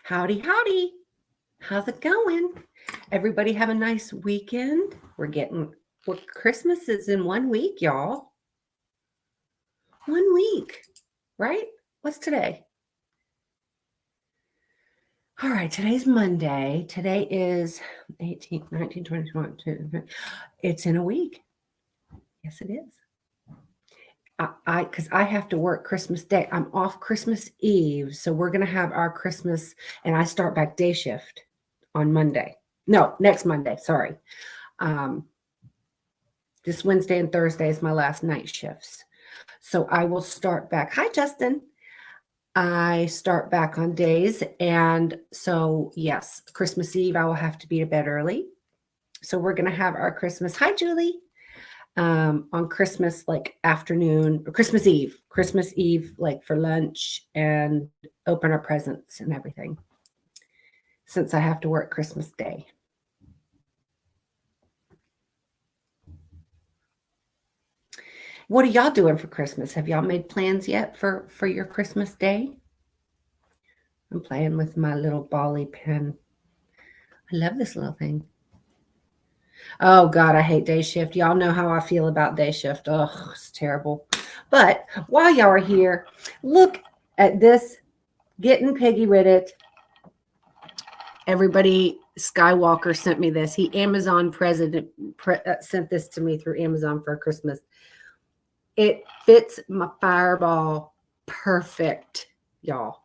Howdy, howdy. How's it going? Everybody have a nice weekend. Christmas is in 1 week, y'all. 1 week, right? What's today? All right, today's Monday. Today is 18, 19, 20, 21. It's in a week. Yes, it is. Because I have to work Christmas Day. I'm off Christmas Eve. So we're going to have our Christmas, and I start back day shift on Monday. No, next Monday. Sorry. This Wednesday and Thursday is my last night shifts. So I will start back. Hi, Justin. I start back on days. And so, yes, Christmas Eve, I will have to be to bed early. So we're going to have our Christmas. Hi, Julie. On Christmas, like afternoon, or Christmas Eve, like for lunch and open our presents and everything. Since I have to work Christmas Day. What are y'all doing for Christmas? Have y'all made plans yet for your Christmas Day? I'm playing with my little bally pen. I love this little thing. Oh, God, I hate day shift. Y'all know how I feel about day shift. Oh, it's terrible. But while y'all are here, look at this. Getting piggy with it. Everybody, Skywalker sent me this. Amazon sent this to me through Amazon for Christmas. It fits my fireball perfect, y'all.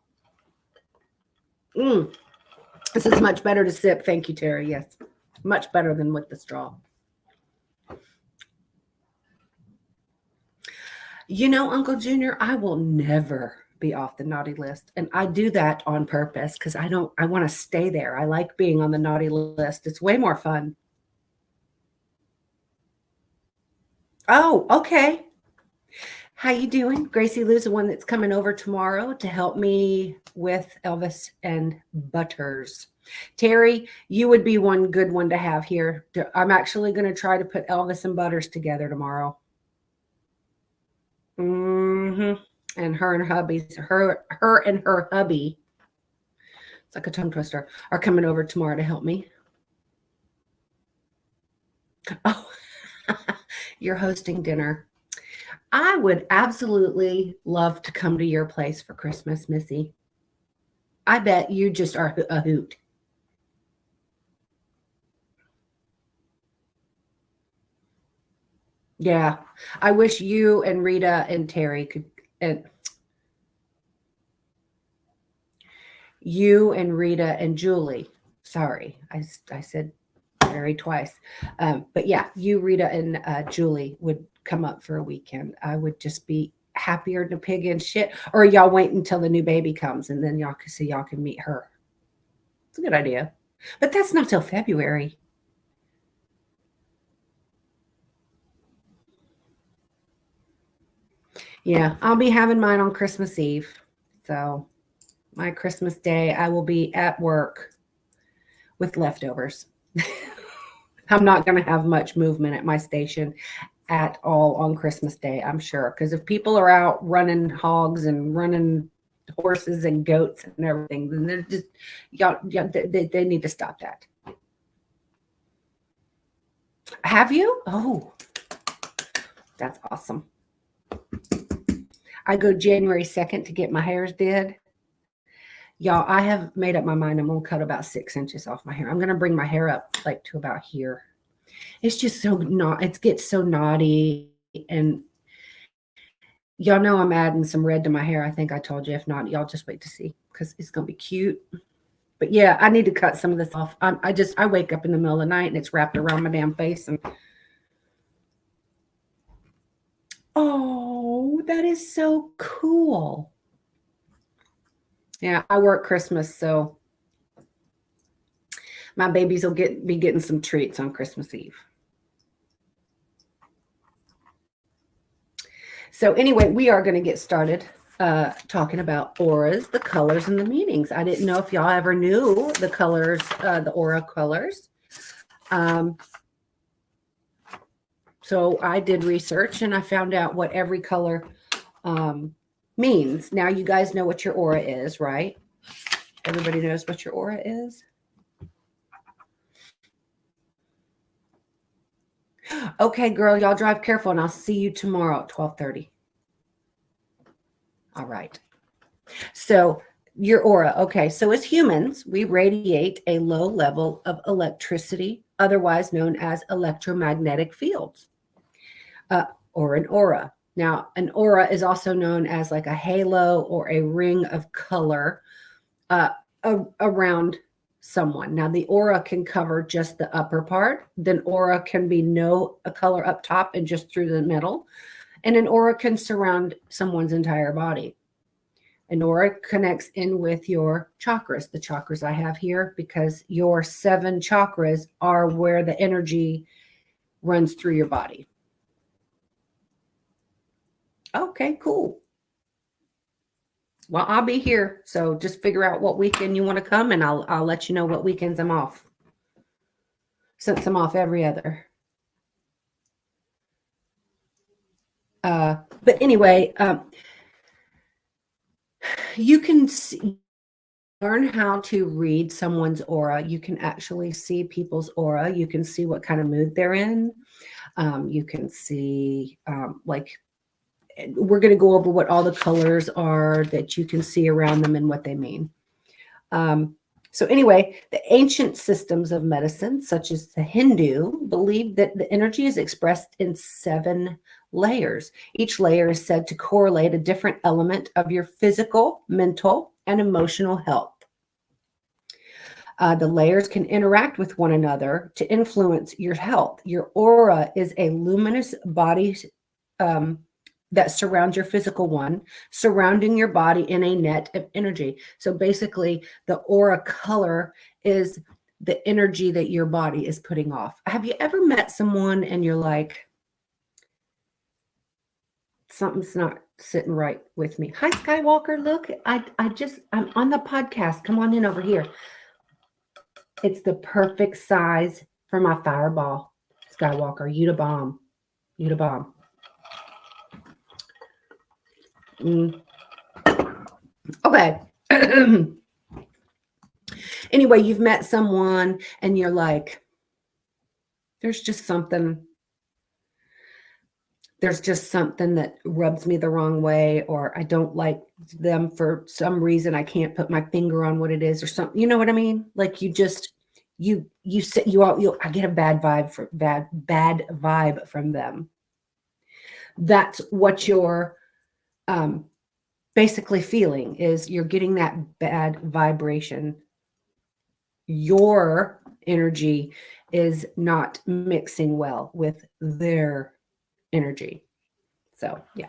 This is much better to sip. Thank you, Terry. Yes. Much better than with the straw. You know, Uncle Junior, I will never be off the naughty list. And I do that on purpose because I want to stay there. I like being on the naughty list. It's way more fun. Oh, okay. How you doing? Gracie Lou's the one that's coming over tomorrow to help me with Elvis and Butters. Terry, you would be one good one to have here. I'm actually going to try to put Elvis and Butters together tomorrow. And her and her hubby, it's like a tongue twister, are coming over tomorrow to help me. Oh, you're hosting dinner. I would absolutely love to come to your place for Christmas, Missy. I bet you just are a hoot. Yeah, I wish you and Rita and Terry could, and you and Rita and Julie. Sorry, I said Terry twice. But yeah, you, Rita, and Julie would come up for a weekend. I would just be happier to pig in shit. Or y'all wait until the new baby comes and then y'all can meet her. It's a good idea. But that's not till February. Yeah, I'll be having mine on Christmas Eve. So my Christmas Day, I will be at work with leftovers. I'm not going to have much movement at my station at all on Christmas Day, I'm sure. Because if people are out running hogs and running horses and goats and everything, then they're just, they need to stop that. Have you? Oh, that's awesome. I go January 2nd to get my hairs did. Y'all, I have made up my mind. I'm going to cut about 6 inches off my hair. I'm going to bring my hair up like to about here. It's just it gets so naughty. And y'all know I'm adding some red to my hair. I think I told you. If not, y'all just wait to see because it's going to be cute. But yeah, I need to cut some of this off. I wake up in the middle of the night and it's wrapped around my damn face. And oh, that is so cool. Yeah, I work Christmas, so my babies will be getting some treats on Christmas Eve. So anyway, we are going to get started talking about auras, the colors, and the meanings. I didn't know if y'all ever knew the colors, the aura colors. So I did research and I found out what every color means. Now you guys know what your aura is, right? Everybody knows what your aura is? Okay, girl, y'all drive careful, and I'll see you tomorrow at 12:30. All right. So your aura. Okay, so as humans, we radiate a low level of electricity, otherwise known as electromagnetic fields, or an aura. Now, an aura is also known as like a halo or a ring of color around someone. Now, the aura can cover just the upper part. Then aura can be a color up top and just through the middle. And an aura can surround someone's entire body. An aura connects in with your chakras, the chakras I have here, because your 7 chakras are where the energy runs through your body. Okay, cool. Well, I'll be here. So just figure out what weekend you want to come, and I'll let you know what weekends I'm off. Since I'm off every other. But anyway, you can learn how to read someone's aura. You can actually see people's aura. You can see what kind of mood they're in. You can see we're going to go over what all the colors are that you can see around them and what they mean. So anyway, the ancient systems of medicine, such as the Hindu, believe that the energy is expressed in 7 layers. Each layer is said to correlate a different element of your physical, mental, and emotional health. The layers can interact with one another to influence your health. Your aura is a luminous body that surrounds your physical one, surrounding your body in a net of energy. So basically, the aura color is the energy that your body is putting off. Have you ever met someone and you're like, something's not sitting right with me? Hi, Skywalker. Look, I'm on the podcast. Come on in over here. It's the perfect size for my fireball, Skywalker. You the bomb. You the bomb. Okay. Anyway, you've met someone and you're like, there's just something that rubs me the wrong way, or I don't like them for some reason. I can't put my finger on what it is or something. You know what I mean? Like I get a bad vibe from them. That's what you're basically feeling, is you're getting that bad vibration. Your energy is not mixing well with their energy. So, yeah.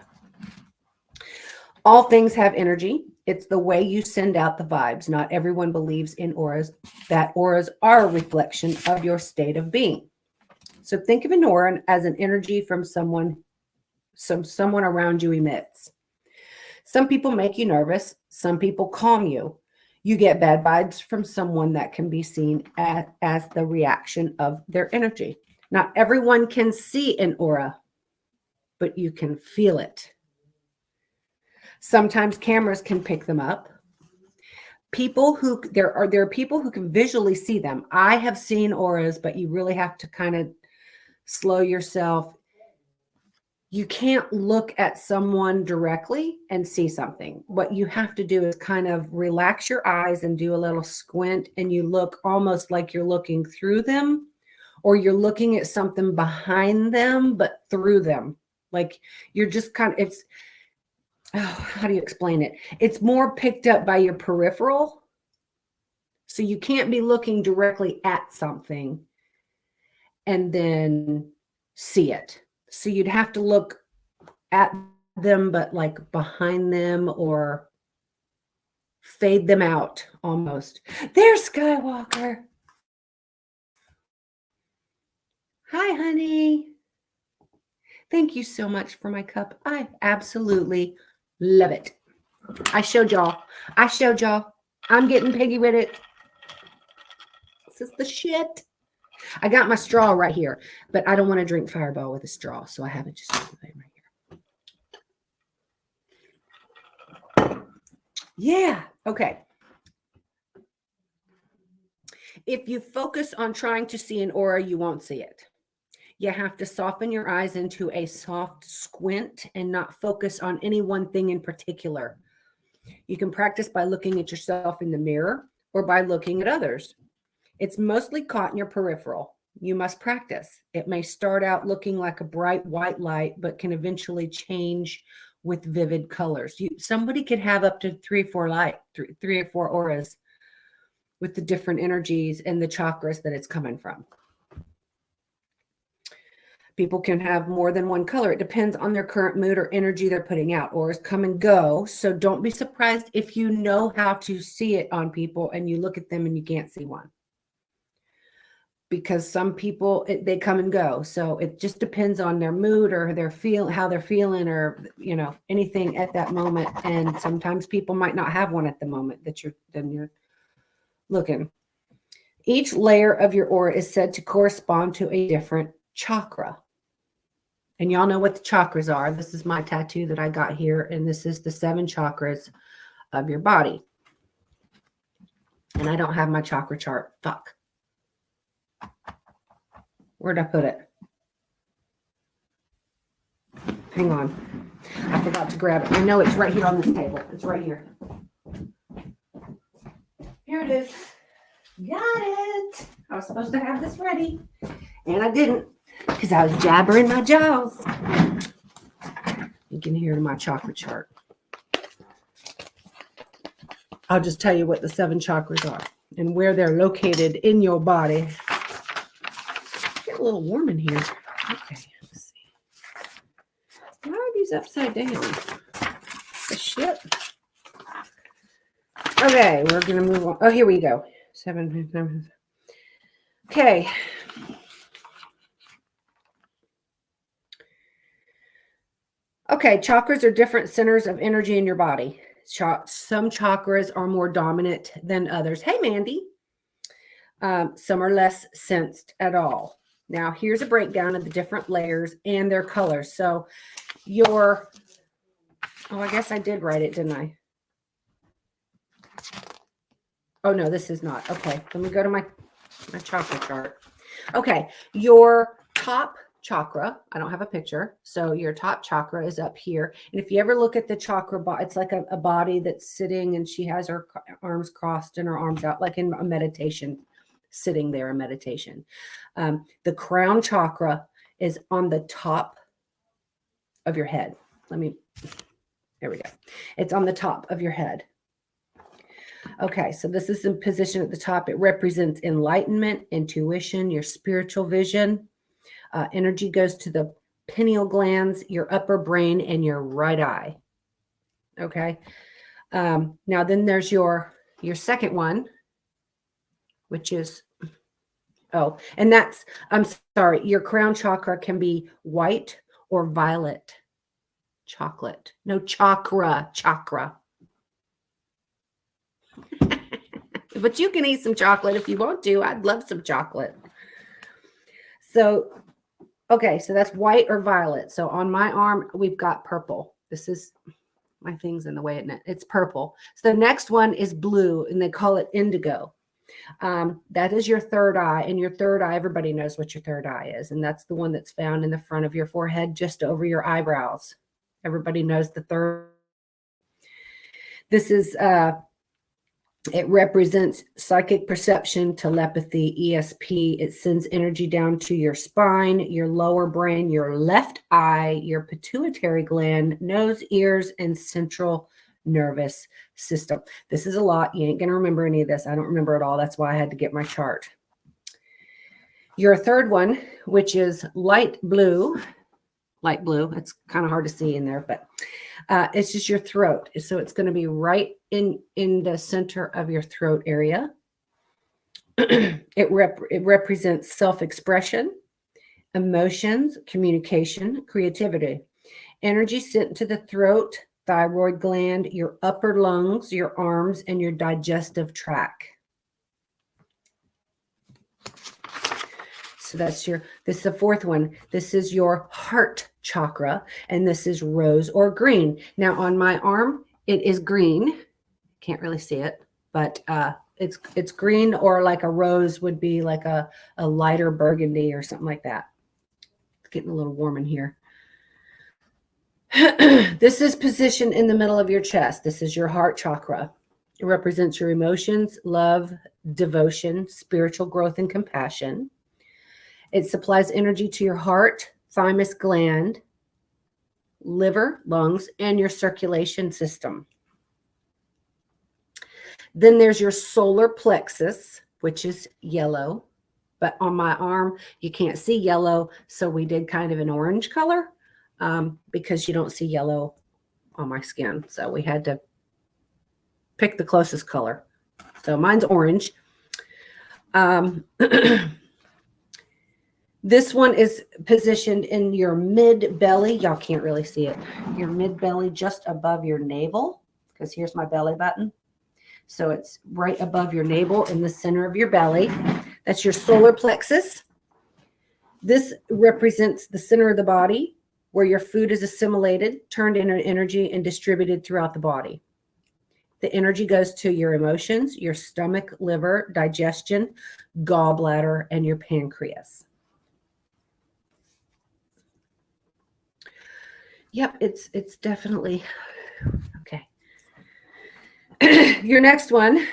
All things have energy. It's the way you send out the vibes. Not everyone believes in auras, that auras are a reflection of your state of being. So think of an aura as an energy from someone around you emits. Some people make you nervous. Some people calm you. You get bad vibes from someone that can be seen as the reaction of their energy. Not everyone can see an aura, but you can feel it. Sometimes cameras can pick them up. There are people who can visually see them. I have seen auras, but you really have to kind of slow yourself. You can't look at someone directly and see something. What you have to do is kind of relax your eyes and do a little squint, and you look almost like you're looking through them, or you're looking at something behind them, but through them. Like you're just kind of, how do you explain it? It's more picked up by your peripheral. So you can't be looking directly at something and then see it. So you'd have to look at them, but like behind them, or fade them out almost. There's Skywalker. Hi, honey. Thank you so much for my cup. I absolutely love it. I showed y'all. I'm getting piggy with it. This is the shit. I got my straw right here, but I don't want to drink Fireball with a straw, so I have it just right here. Yeah. Okay. If you focus on trying to see an aura, you won't see it. You have to soften your eyes into a soft squint and not focus on any one thing in particular. You can practice by looking at yourself in the mirror or by looking at others. It's mostly caught in your peripheral. You must practice. It may start out looking like a bright white light, but can eventually change with vivid colors. Somebody could have up to three or four auras with the different energies and the chakras that it's coming from. People can have more than one color. It depends on their current mood or energy they're putting out. Auras come and go. So don't be surprised if you know how to see it on people and you look at them and you can't see one. Because some people, they come and go. So it just depends on their mood or how they're feeling, or, anything at that moment. And sometimes people might not have one at the moment that you're looking. Each layer of your aura is said to correspond to a different chakra. And y'all know what the chakras are. This is my tattoo that I got here. And this is the 7 chakras of your body. And I don't have my chakra chart. Fuck. Where'd I put it? Hang on. I forgot to grab it. I know it's right here on this table. It's right here. Here it is. Got it. I was supposed to have this ready. And I didn't, because I was jabbering my jaws. You can hear my chakra chart. I'll just tell you what the 7 chakras are and where they're located in your body. Get a little warm in here. Okay, let's see. Why are these upside down? The shit. Okay, we're going to move on. Oh, here we go. 7. Okay. Okay, chakras are different centers of energy in your body. Some chakras are more dominant than others. Hey, Mandy. Some are less sensed at all. Now, here's a breakdown of the different layers and their colors. So I guess I did write it, didn't I? Oh, no, this is not. Okay, let me go to my chakra chart. Okay, your top chakra, I don't have a picture. So your top chakra is up here. And if you ever look at the chakra, it's like a body that's sitting and she has her arms crossed and her arms out, like in a meditation, sitting there in meditation. The crown chakra is on the top of your head. There we go. It's on the top of your head. Okay, so this is in position at the top. It represents enlightenment, intuition, your spiritual vision. Energy goes to the pineal glands, your upper brain, and your right eye. Okay. Now then there's your second one, which is, and that's, I'm sorry, your crown chakra can be white or violet chocolate. No, chakra. But you can eat some chocolate if you want to. I'd love some chocolate. So, okay, so that's white or violet. So on my arm, we've got purple. This is, my thing's in the way, isn't it? It's purple. So the next one is blue, and they call it indigo. That is your third eye. And your third eye, everybody knows what your third eye is. And that's the one that's found in the front of your forehead, just over your eyebrows. Everybody knows the third. This is, it represents psychic perception, telepathy, ESP. It sends energy down to your spine, your lower brain, your left eye, your pituitary gland, nose, ears, and central nervous system. This is a lot. You ain't going to remember any of this. I don't remember it all. That's why I had to get my chart. Your third one, which is light blue. It's kind of hard to see in there, but it's just your throat. So it's going to be right in the center of your throat area. It represents self-expression, emotions, communication, creativity. Energy sent to the throat, thyroid gland, your upper lungs, your arms, and your digestive tract. So this is the fourth one. This is your heart chakra, and this is rose or green. Now on my arm, it is green. Can't really see it, but It's green, or like a rose would be like a lighter burgundy or something like that. It's getting a little warm in here. This is positioned in the middle of your chest. This is your heart chakra. It represents your emotions, love, devotion, spiritual growth, and compassion. It supplies energy to your heart, thymus gland, liver, lungs, and your circulation system. Then there's your solar plexus, which is yellow. But on my arm, you can't see yellow, so we did kind of an orange color because you don't see yellow on my skin. So we had to pick the closest color. So mine's orange. This one is positioned in your mid belly. Y'all can't really see it. Your mid belly, just above your navel, because here's my belly button. So it's right above your navel in the center of your belly. That's your solar plexus. This represents the center of the body where your food is assimilated, turned into energy, and distributed throughout the body. The energy goes to your emotions, your stomach, liver, digestion, gallbladder, and your pancreas. Yep, it's definitely okay. Your next one.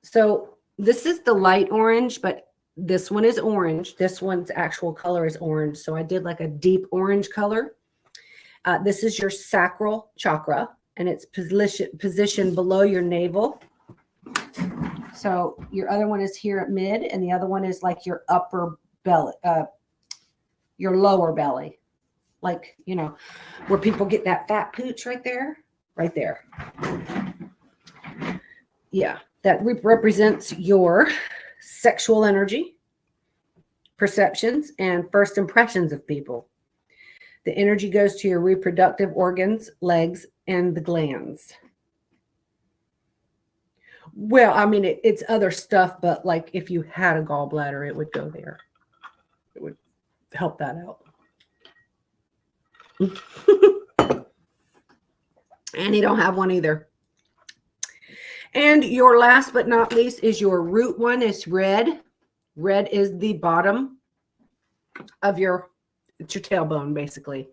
So this is the light orange, but this one is orange. This one's actual color is orange. So I did like a deep orange color. This is your sacral chakra, and it's positioned below your navel. So your other one is here at mid, and the other one is like your upper belly, your lower belly. Like, you know, where people get that fat pooch right there. Right there. Yeah, that represents your sexual energy, perceptions, and first impressions of people. The energy goes to your reproductive organs, legs, and the glands. Well, I mean, it's other stuff, but like if you had a gallbladder, it would go there. It would help that out. And you don't have one either. And your last but not least is your root one. It's red. Red is the bottom of it's your tailbone, basically.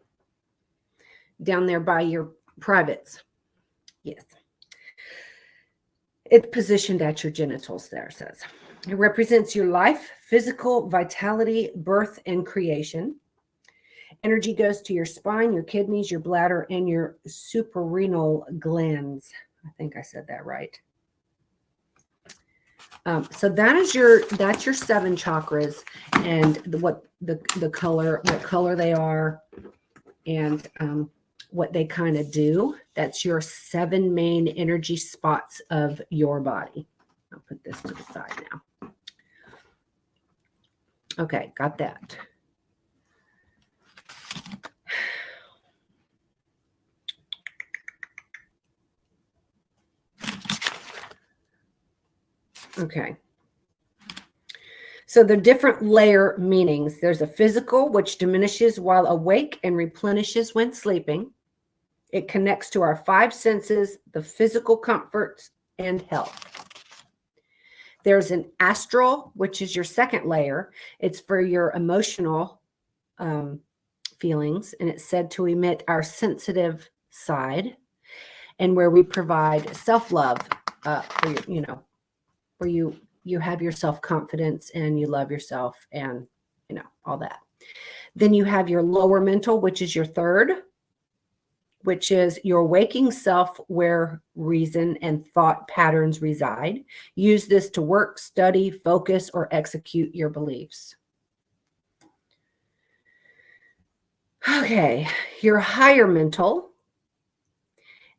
Down there by your privates. Yes. It's positioned at your genitals there, it says. It represents your life, physical vitality, birth, and creation. Energy goes to your spine, your kidneys, your bladder, and your suprarenal glands. I think I said that right. So that's your 7 chakras, and what color they are, and what they kind of do. That's your 7 main energy spots of your body. I'll put this to the side now. Okay, got that. Okay. So the different layer meanings. There's a physical, which diminishes while awake and replenishes when sleeping. It connects to our 5 senses, the physical comforts, and health. There's an astral, which is your 2nd layer. It's for your emotional feelings, and it's said to emit our sensitive side, and where we provide self-love for your, you know, where you have your self-confidence and you love yourself and, you know, all that. Then you have your lower mental, which is your 3rd, which is your waking self, where reason and thought patterns reside. Use this to work, study, focus, or execute your beliefs. Okay, your higher mental.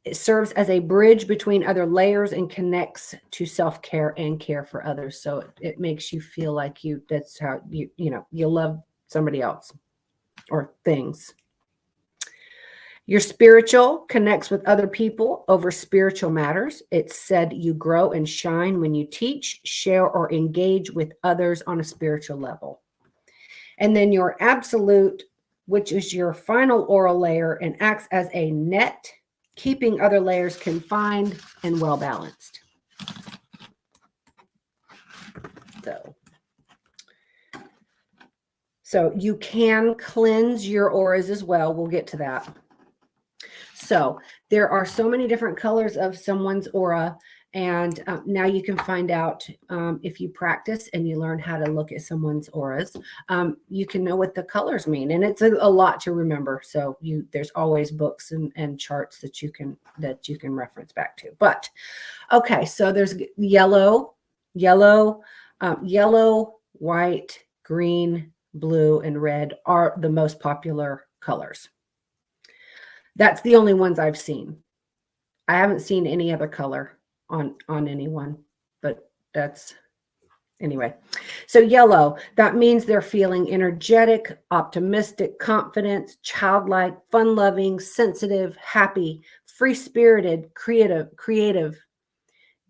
It serves as a bridge between other layers and connects to self-care and care for others. So it makes you feel like that's how you love somebody else or things. Your spiritual connects with other people over spiritual matters. It's said you grow and shine when you teach, share, or engage with others on a spiritual level. And then your absolute, which is your final oral layer and acts as a net, keeping other layers confined and well-balanced. So you can cleanse your auras as well. We'll get to that. So there are so many different colors of someone's aura. And now you can find out if you practice and you learn how to look at someone's auras, you can know what the colors mean. And it's a lot to remember. So there's always books and charts that you can reference back to. But okay, so there's yellow, white, green, blue, and red are the most popular colors. That's the only ones I've seen. I haven't seen any other color on anyone, but that's anyway. So yellow, that means they're feeling energetic, optimistic, confident, childlike, fun-loving, sensitive, happy, free-spirited, creative,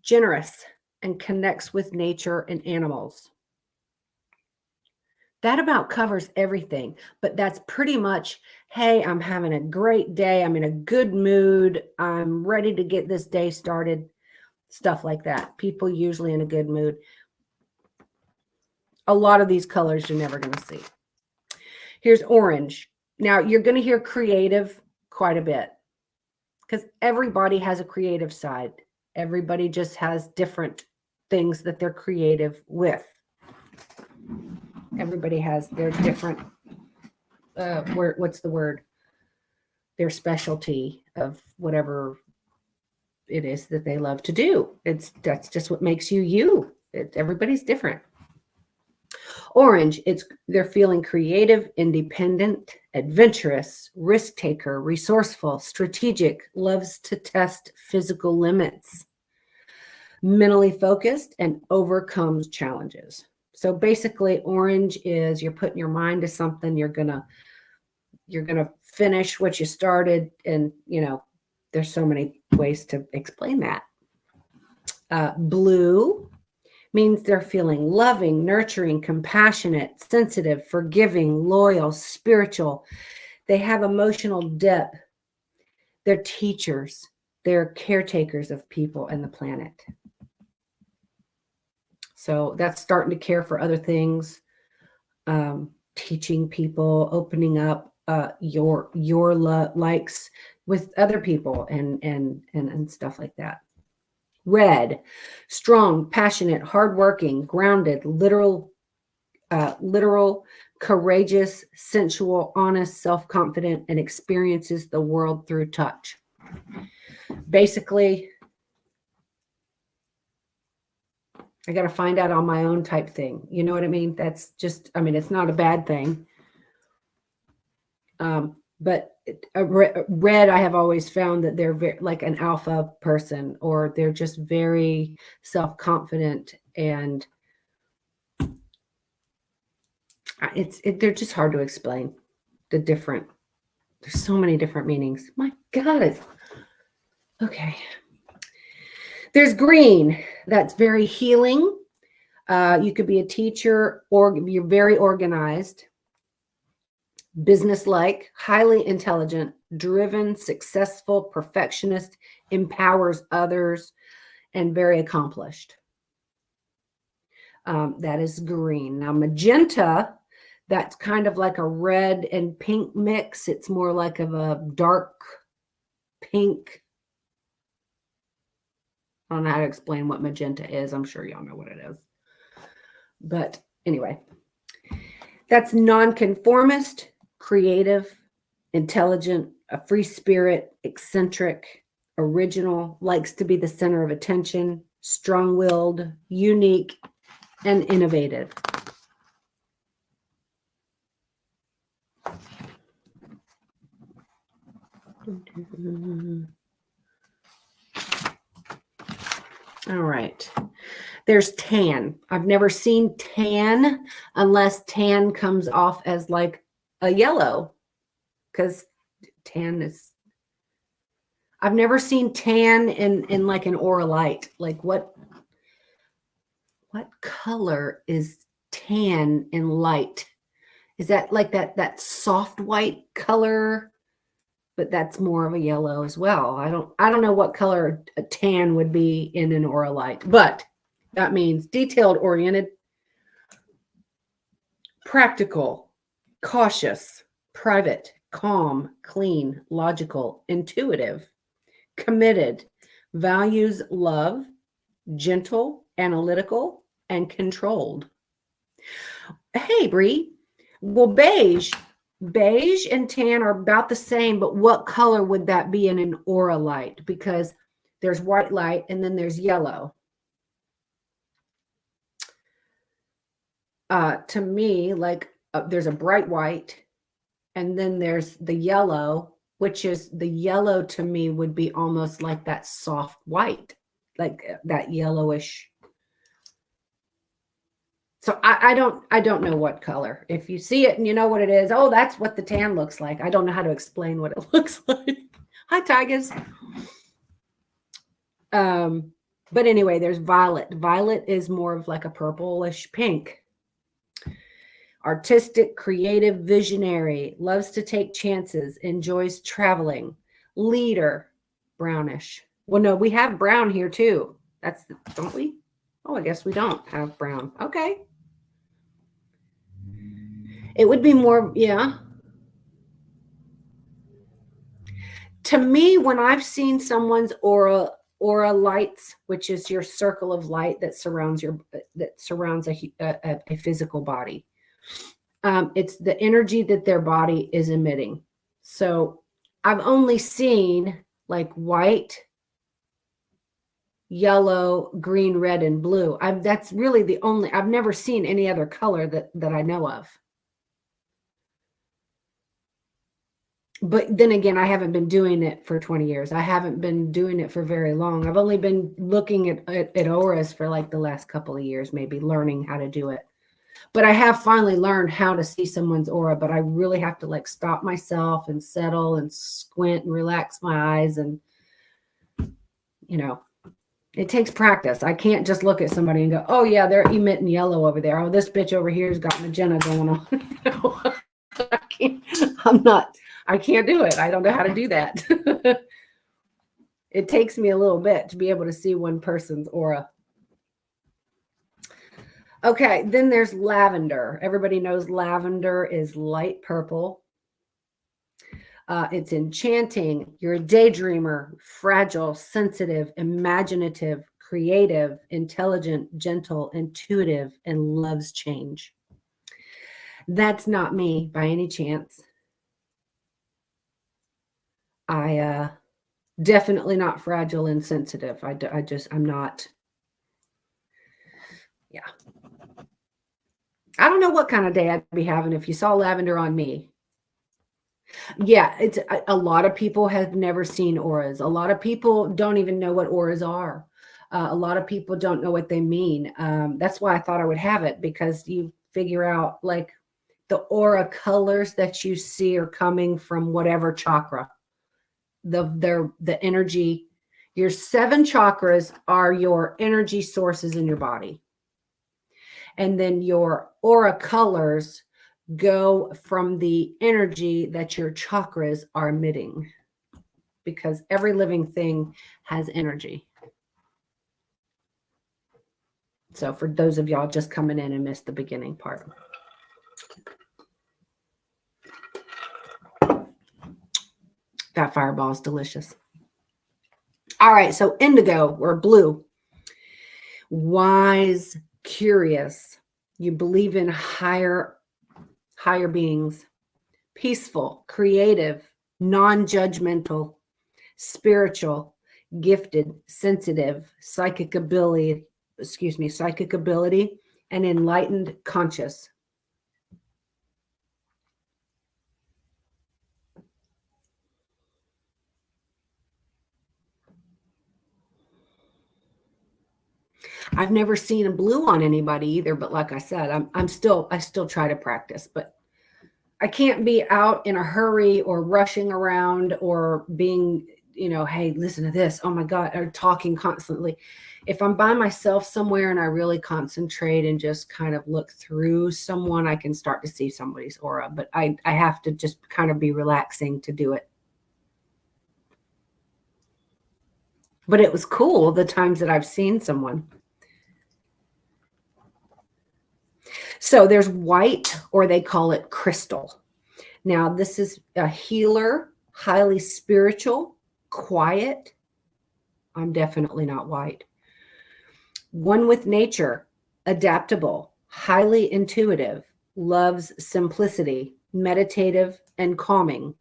generous, and connects with nature and animals. That about covers everything, but that's pretty much, hey, I'm having a great day. I'm in a good mood. I'm ready to get this day started. Stuff like that. People usually in a good mood. A lot of these colors you're never going to see. Here's orange. Now you're going to hear creative quite a bit because everybody has a creative side. Everybody just has different things that they're creative with. Everybody has their different, what's the word? Their specialty of whatever it is that they love to do. That's just what makes you you. Everybody's different. Orange, they're feeling creative, independent, adventurous, risk taker, resourceful, strategic, loves to test physical limits, mentally focused, and overcomes challenges. So basically, orange is you're putting your mind to something. You're gonna finish what you started, and there's so many ways to explain that. Blue means they're feeling loving, nurturing, compassionate, sensitive, forgiving, loyal, spiritual. They have emotional depth. They're teachers. They're caretakers of people and the planet. So that's starting to care for other things, teaching people, opening up your likes with other people and stuff like that. Red, strong, passionate, hardworking, grounded, literal, courageous, sensual, honest, self-confident, and experiences the world through touch. Basically, I got to find out on my own type thing. You know what I mean? That's just, it's not a bad thing. But red, I have always found that they're very, like an alpha person, or they're just very self-confident, and they're just hard to explain. There's so many different meanings. My God. Okay. There's green. That's very healing. You could be a teacher, or you're very organized, businesslike, highly intelligent, driven, successful, perfectionist, empowers others, and very accomplished. That is green. Now, magenta, that's kind of like a red and pink mix. It's more like of a dark pink. I don't know how to explain what magenta is. I'm sure y'all know what it is. But anyway, that's nonconformist, creative, intelligent, a free spirit, eccentric, original, likes to be the center of attention, strong-willed, unique, and innovative. All right. There's tan. I've never seen tan unless tan comes off as like a yellow, because tan is, I've never seen tan in like an aura light. Like what color is tan in light? Is that like that soft white color? but that's more of a yellow as well. I don't know what color a tan would be in an aura light, but that means detailed, oriented, practical, cautious, private, calm, clean, logical, intuitive, committed, values love, gentle, analytical, and controlled. Hey, Bree. Well, beige and tan are about the same, but what color would that be in an aura light? Because there's white light and then there's yellow. To me, like there's a bright white and then there's the yellow, which is the yellow to me would be almost like that soft white, like that yellowish. So I don't know what color. If you see it and you know what it is, oh, that's what the tan looks like. I don't know how to explain what it looks like. Hi, Tigers. But anyway, there's violet. Violet is more of like a purplish pink. Artistic, creative, visionary, loves to take chances, enjoys traveling. Leader, brownish. Well, no, we have brown here too. Don't we? Oh, I guess we don't have brown. Okay. It would be more, yeah. To me, when I've seen someone's aura lights, which is your circle of light that surrounds a physical body, it's the energy that their body is emitting. So I've only seen like white, yellow, green, red, and blue. That's really the only, I've never seen any other color that I know of. But then again, I haven't been doing it for 20 years. I haven't been doing it for very long. I've only been looking at auras for like the last couple of years, maybe learning how to do it. But I have finally learned how to see someone's aura, but I really have to like stop myself and settle and squint and relax my eyes. And, you know, it takes practice. I can't just look at somebody and go, oh yeah, they're emitting yellow over there. Oh, this bitch over here's got magenta going on. I can't do it. I don't know how to do that. It takes me a little bit to be able to see one person's aura. Okay, then there's lavender. Everybody knows lavender is light purple. It's enchanting. You're a daydreamer, fragile, sensitive, imaginative, creative, intelligent, gentle, intuitive, and loves change. That's not me by any chance. I definitely not fragile and sensitive. I'm not. Yeah. I don't know what kind of day I'd be having if you saw lavender on me. Yeah, it's a lot of people have never seen auras. A lot of people don't even know what auras are. A lot of people don't know what they mean. That's why I thought I would have it, because you figure out like the aura colors that you see are coming from whatever chakra. The energy, your 7 chakras are your energy sources in your body. And then your aura colors go from the energy that your chakras are emitting, because every living thing has energy. So for those of y'all just coming in and missed the beginning part. That fireball is delicious. All right, so indigo or blue. Wise, curious. You believe in higher beings. Peaceful, creative, non-judgmental, spiritual, gifted, sensitive, psychic ability, and enlightened, conscious. I've never seen a blue on anybody either, but like I said, I still try to practice, but I can't be out in a hurry or rushing around or being, hey, listen to this. Oh my God, or talking constantly. If I'm by myself somewhere and I really concentrate and just kind of look through someone, I can start to see somebody's aura, but I have to just kind of be relaxing to do it. But it was cool the times that I've seen someone. So there's white, or they call it crystal. Now, this is a healer, highly spiritual, quiet. I'm definitely not white. One with nature, adaptable, highly intuitive, loves simplicity, meditative, and calming.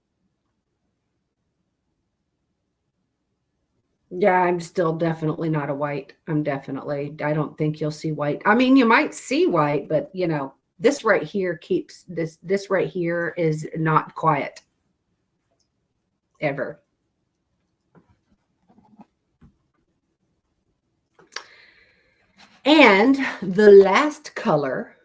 Yeah, I'm still definitely not a white. I don't think you'll see white. I mean, you might see white, but you know, this right here keeps this right here is not quiet ever. And the last color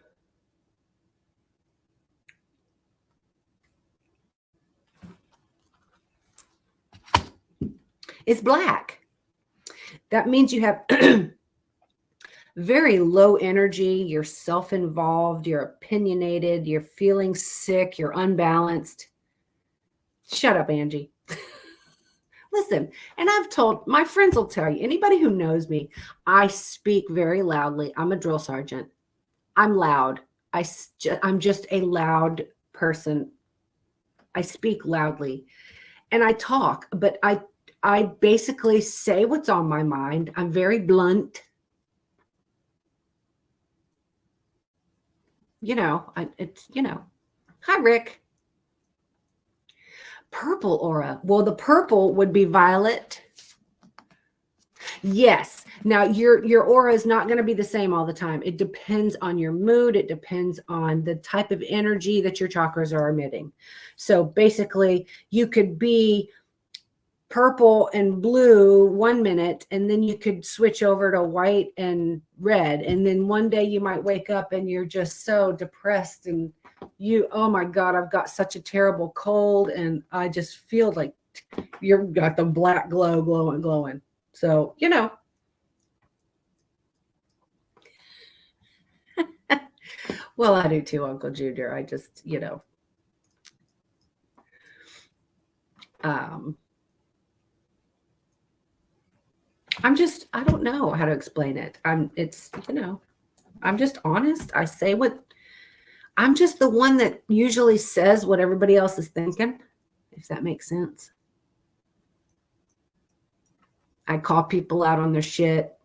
is black. That means you have very low energy, you're self-involved, you're opinionated, you're feeling sick, you're unbalanced. Shut up, Angie. Listen, and I've told, my friends will tell you, anybody who knows me, I speak very loudly. I'm a drill sergeant. I'm loud. I'm just a loud person. I speak loudly and I talk, but I basically say what's on my mind. I'm very blunt. You know, hi, Rick. Purple aura. Well, the purple would be violet. Yes. Now your aura is not going to be the same all the time. It depends on your mood. It depends on the type of energy that your chakras are emitting. So basically, you could be purple and blue 1 minute, and then you could switch over to white and red. And then one day you might wake up and you're just so depressed and oh my God, I've got such a terrible cold. And I just feel like you've got the black glow glowing. So, you know. Well, I do too, Uncle Junior. I just, you know. I don't know how to explain it. It's, you know, I'm just honest. I'm just the one that usually says what everybody else is thinking, if that makes sense. I call people out on their shit.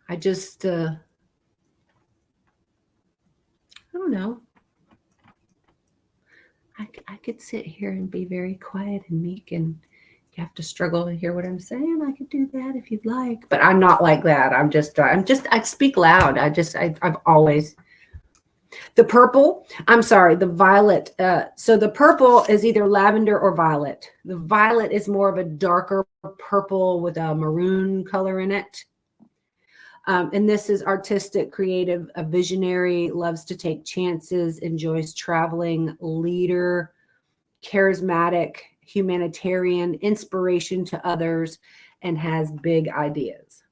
I just, I don't know. I could sit here and be very quiet and meek, and you have to struggle to hear what I'm saying. I could do that if you'd like, but I'm not like that. I speak loud. I've always, the violet. So the purple is either lavender or violet. The violet is more of a darker purple with a maroon color in it. And this is artistic, creative, a visionary, loves to take chances, enjoys traveling, leader, charismatic, humanitarian, inspiration to others, and has big ideas.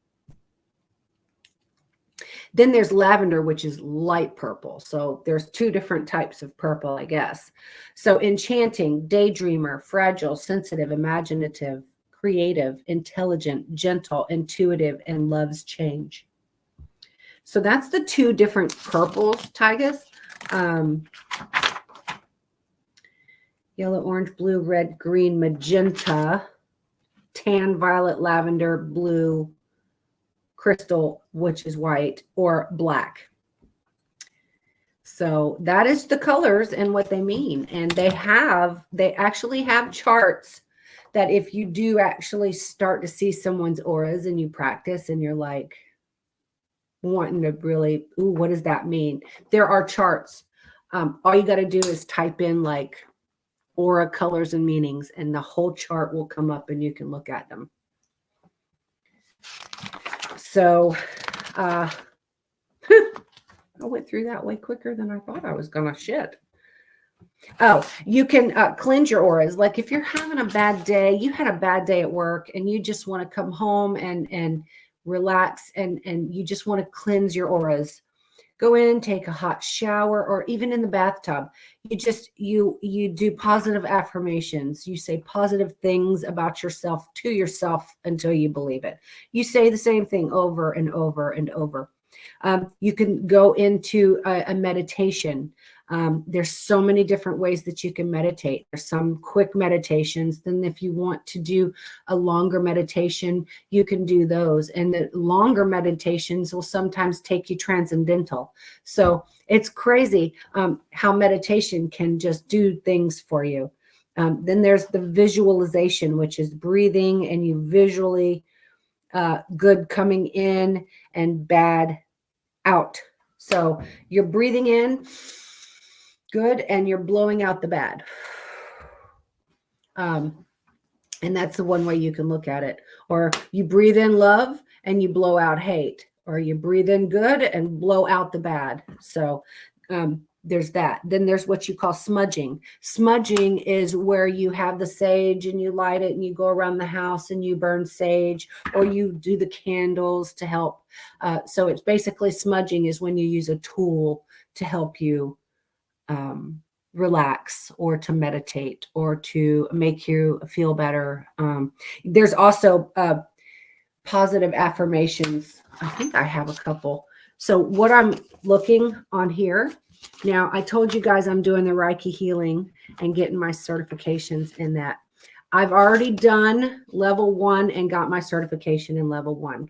Then there's lavender, which is light purple. So there's two different types of purple, I guess. So enchanting, daydreamer, fragile, sensitive, imaginative, creative, intelligent, gentle, intuitive, and loves change. So that's the two different purples, Tigus. Yellow, orange, blue, red, green, magenta, tan, violet, lavender, blue, crystal, which is white, or black. So that is the colors and what they mean. And they actually have charts that if you do actually start to see someone's auras and you practice and you're like wanting to really, ooh, what does that mean? There are charts. All you got to do is type in like aura colors and meanings, and the whole chart will come up and you can look at them. So I went through that way quicker than I thought I was gonna. Shit. Oh, you can cleanse your auras. Like if you're having a bad day, you had a bad day at work and you just want to come home and relax and you just want to cleanse your auras. go in, take a hot shower, or even in the bathtub, you do positive affirmations. You say positive things about yourself to yourself until you believe it. You say the same thing over and over and over. You can go into a meditation. There's so many different ways that you can meditate. There's some quick meditations. Then if you want to do a longer meditation, you can do those. And the longer meditations will sometimes take you transcendental. So it's crazy how meditation can just do things for you. Then there's the visualization, which is breathing and you visually good coming in and bad out. So you're breathing in good and you're blowing out the bad. And that's the one way you can look at it. Or you breathe in love and you blow out hate, or you breathe in good and blow out the bad. So there's that. Then there's what you call smudging. Smudging is where you have the sage and you light it and you go around the house and you burn sage, or you do the candles to help. So it's basically smudging is when you use a tool to help you relax or to meditate or to make you feel better. There's also positive affirmations. I think I have a couple. So what I'm looking on here now, I told you guys I'm doing the Reiki healing and getting my certifications in that. I've already done level 1 and got my certification in level 1.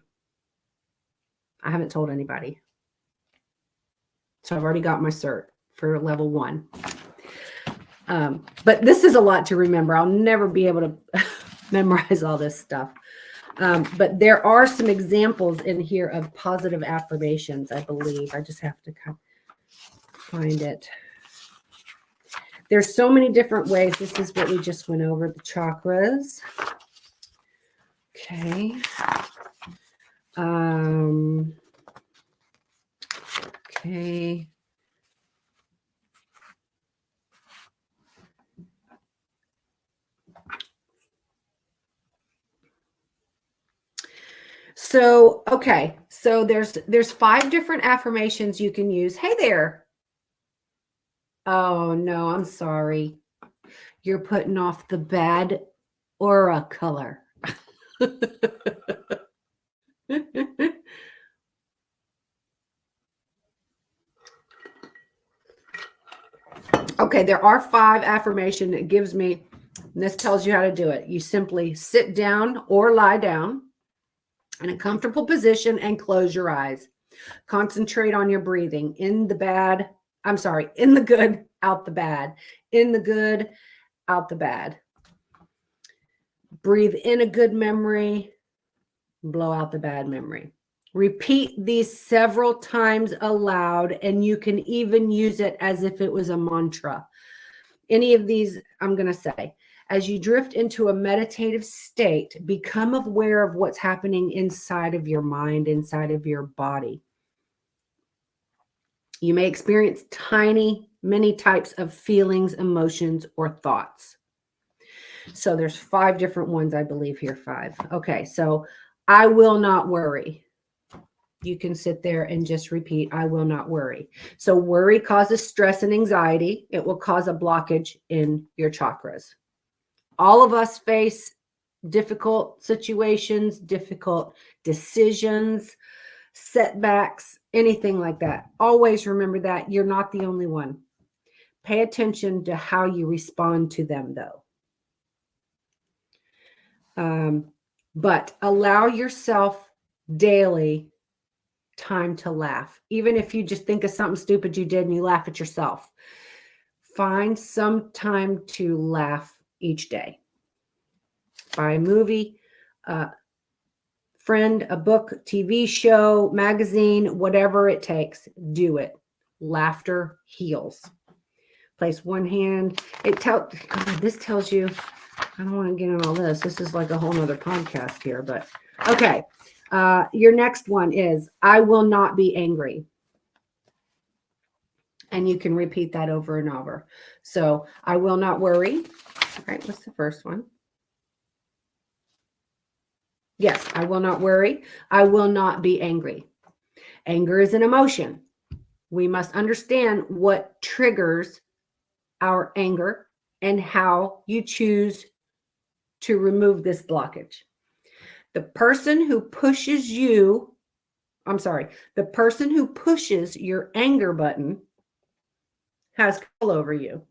I haven't told anybody. So I've already got my cert for level 1. But this is a lot to remember. I'll never be able to memorize all this stuff. But there are some examples in here of positive affirmations, I believe. I just have to find it. There's so many different ways. This is what we just went over, the chakras. Okay. Okay. So, okay. So there's 5 different affirmations you can use. Hey there. Oh, no, I'm sorry. You're putting off the bad aura color. Okay, there are 5 affirmations it gives me. And this tells you how to do it. You simply sit down or lie down in a comfortable position and close your eyes. Concentrate on your breathing. In the good, out the bad. In the good, out the bad. Breathe in a good memory, blow out the bad memory. Repeat these several times aloud, and you can even use it as if it was a mantra. Any of these, I'm going to say, as you drift into a meditative state, become aware of what's happening inside of your mind, inside of your body. You may experience many types of feelings, emotions, or thoughts. So there's 5 different ones, I believe here, 5. Okay, so I will not worry. You can sit there and just repeat, I will not worry. So worry causes stress and anxiety. It will cause a blockage in your chakras. All of us face difficult situations, difficult decisions, setbacks, anything like that. Always remember that you're not the only one. Pay attention to how you respond to them, though. But allow yourself daily time to laugh. Even if you just think of something stupid you did and you laugh at yourself. Find some time to laugh each day. Buy a movie, friend, a book, TV show, magazine, whatever it takes, do it. Laughter heals. Place one hand. This tells you, I don't want to get in all this. This is like a whole nother podcast here, but okay. Your next one is, I will not be angry. And you can repeat that over and over. So I will not worry. All right, what's the first one? Yes, I will not worry. I will not be angry. Anger is an emotion. We must understand what triggers our anger and how you choose to remove this blockage. The person who pushes you, the person who pushes your anger button has control over you.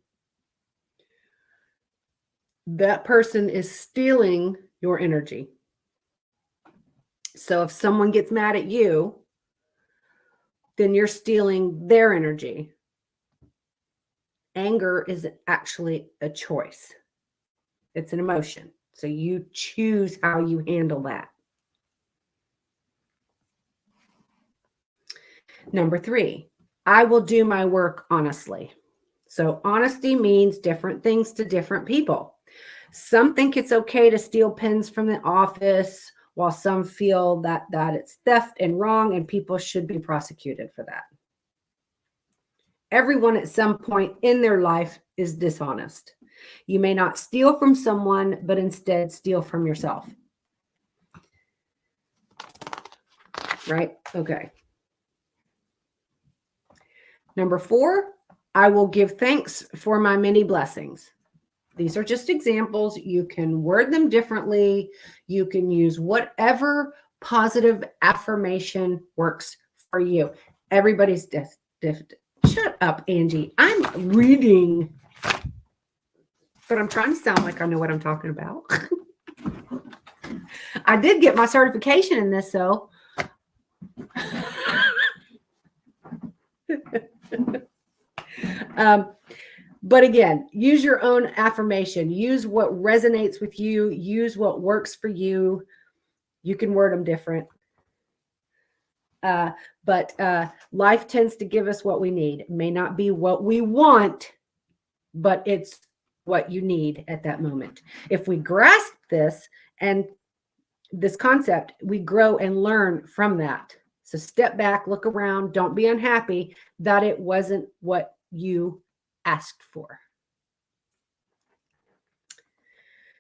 That person is stealing your energy. So if someone gets mad at you, then you're stealing their energy. Anger is actually a choice. It's an emotion. So you choose how you handle that. Number 3, I will do my work honestly. So honesty means different things to different people. Some think it's okay to steal pens from the office, while some feel that it's theft and wrong and people should be prosecuted for that. Everyone at some point in their life is dishonest. You may not steal from someone, but instead steal from yourself. Right? Okay. Number 4, I will give thanks for my many blessings. These are just examples. You can word them differently. You can use whatever positive affirmation works for you. Everybody's different. Shut up, Angie. I'm reading, but I'm trying to sound like I know what I'm talking about. I did get my certification in this, though. But again, use your own affirmation. Use what resonates with you. Use what works for you. You can word them different. But life tends to give us what we need. It may not be what we want, but it's what you need at that moment. If we grasp this and this concept, we grow and learn from that. So step back, look around, don't be unhappy that it wasn't what you asked for.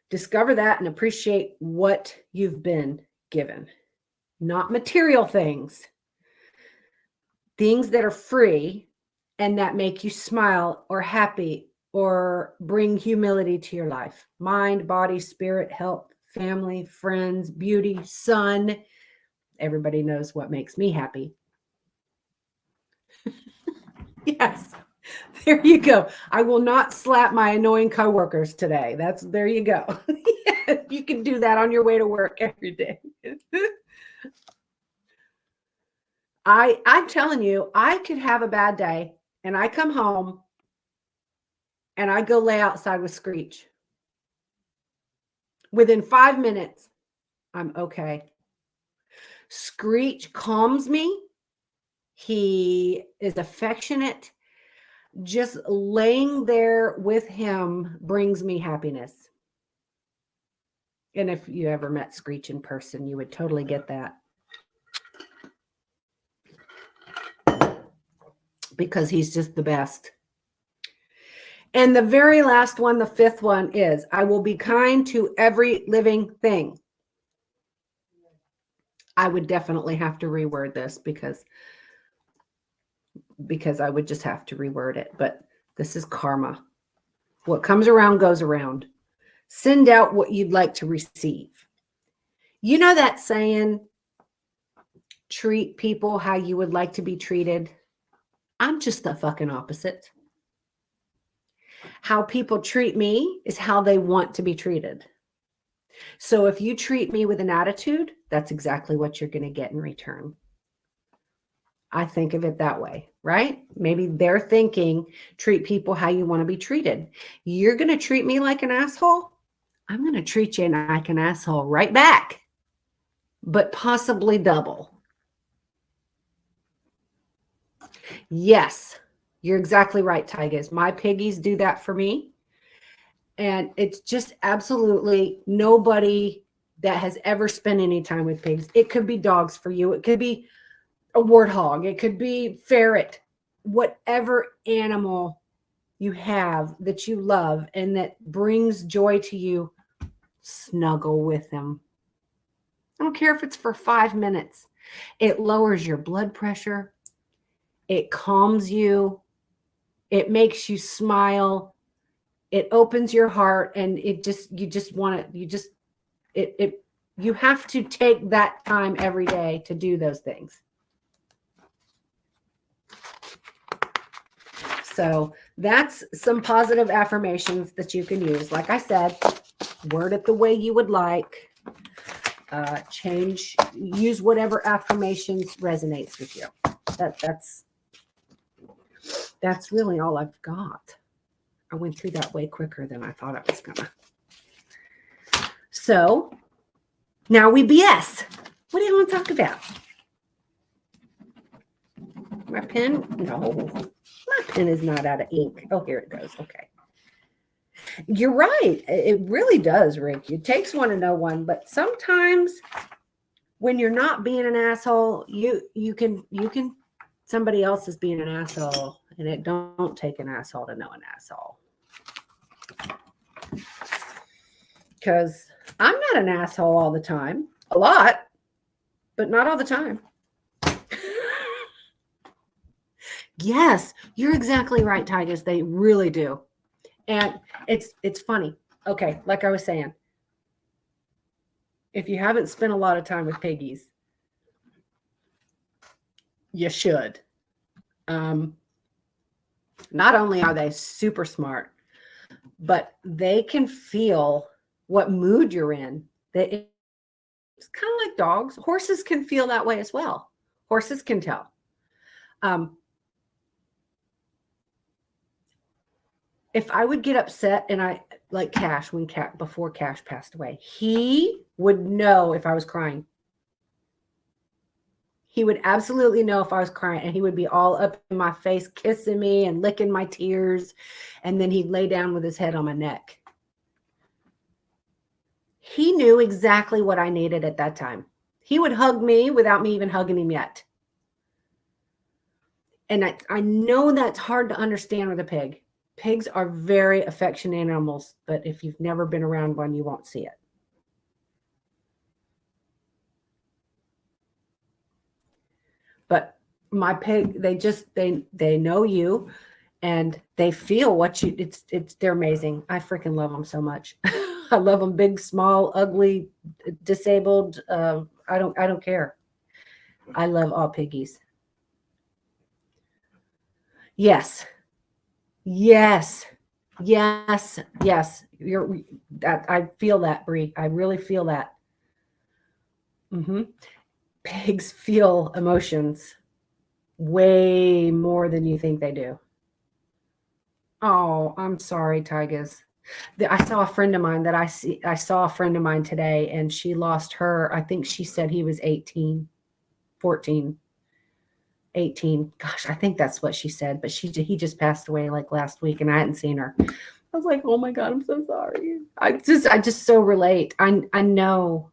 Discover that and appreciate what you've been given. Not material things. Things that are free and that make you smile or happy or bring humility to your life. Mind, body, spirit, health, family, friends, beauty, sun. Everybody knows what makes me happy. Yes, there you go. I will not slap my annoying coworkers today. There you go. You can do that on your way to work every day. I'm telling you, I could have a bad day and I come home and I go lay outside with Screech. Within 5 minutes, I'm okay. Screech calms me. He is affectionate. Just laying there with him brings me happiness. And if you ever met Screech in person, you would totally get that. Because he's just the best. And the very last one, the 5th one, is I will be kind to every living thing. I would definitely have to reword this because I would just have to reword it. But this is karma. What comes around goes around. Send out what you'd like to receive. You know that saying, treat people how you would like to be treated? I'm just the fucking opposite. How people treat me is how they want to be treated. So if you treat me with an attitude, that's exactly what you're going to get in return. I think of it that way, right? Maybe they're thinking, treat people how you want to be treated. You're going to treat me like an asshole. I'm going to treat you like an asshole right back, but possibly double. Yes, you're exactly right, Tigers. My piggies do that for me. And it's just absolutely nobody that has ever spent any time with pigs. It could be dogs for you. It could be a warthog. It could be ferret. Whatever animal you have that you love and that brings joy to you, snuggle with them. I don't care if it's for 5 minutes. It lowers your blood pressure. It calms you. It makes you smile. It opens your heart, and you just want it. You have to take that time every day to do those things. So that's some positive affirmations that you can use. Like I said, word it the way you would like. Use whatever affirmations resonates with you. That's really all I've got. I went through that way quicker than I thought I was gonna. So now we BS. What do you want to talk about? My pen? No, my pen is not out of ink. Oh, here it goes. Okay. You're right. It really does, Rick. It takes one to know one, but sometimes when you're not being an asshole, you can somebody else is being an asshole, and it don't take an asshole to know an asshole. Because I'm not an asshole all the time. A lot, but not all the time. Yes, you're exactly right, Tigers. They really do. And it's funny. Okay, like I was saying, if you haven't spent a lot of time with piggies, you should. Not only are they super smart, but they can feel what mood you're in. It's kind of like dogs. Horses can feel that way as well. Horses can tell. If I would get upset, and I like Cash, before Cash passed away, he would know if I was crying. He would absolutely know if I was crying, and he would be all up in my face, kissing me and licking my tears. And then he'd lay down with his head on my neck. He knew exactly what I needed at that time. He would hug me without me even hugging him yet. And I know that's hard to understand with a pig. Pigs are very affectionate animals, but if you've never been around one, you won't see it. But my pig, they know you, and they feel what you. They're amazing. I freaking love them so much. I love them, big, small, ugly, disabled. I don't care. I love all piggies. Yes. Yes. Yes. Yes. I feel that, Bree. I really feel that. Pigs feel emotions way more than you think they do. Oh, I'm sorry, Tigers. I saw a friend of mine I saw a friend of mine today, and she lost her. I think she said he was 18, 14, 18. Gosh, I think that's what she said, but he just passed away like last week, and I hadn't seen her. I was like, oh my God, I'm so sorry. I just so relate. I know.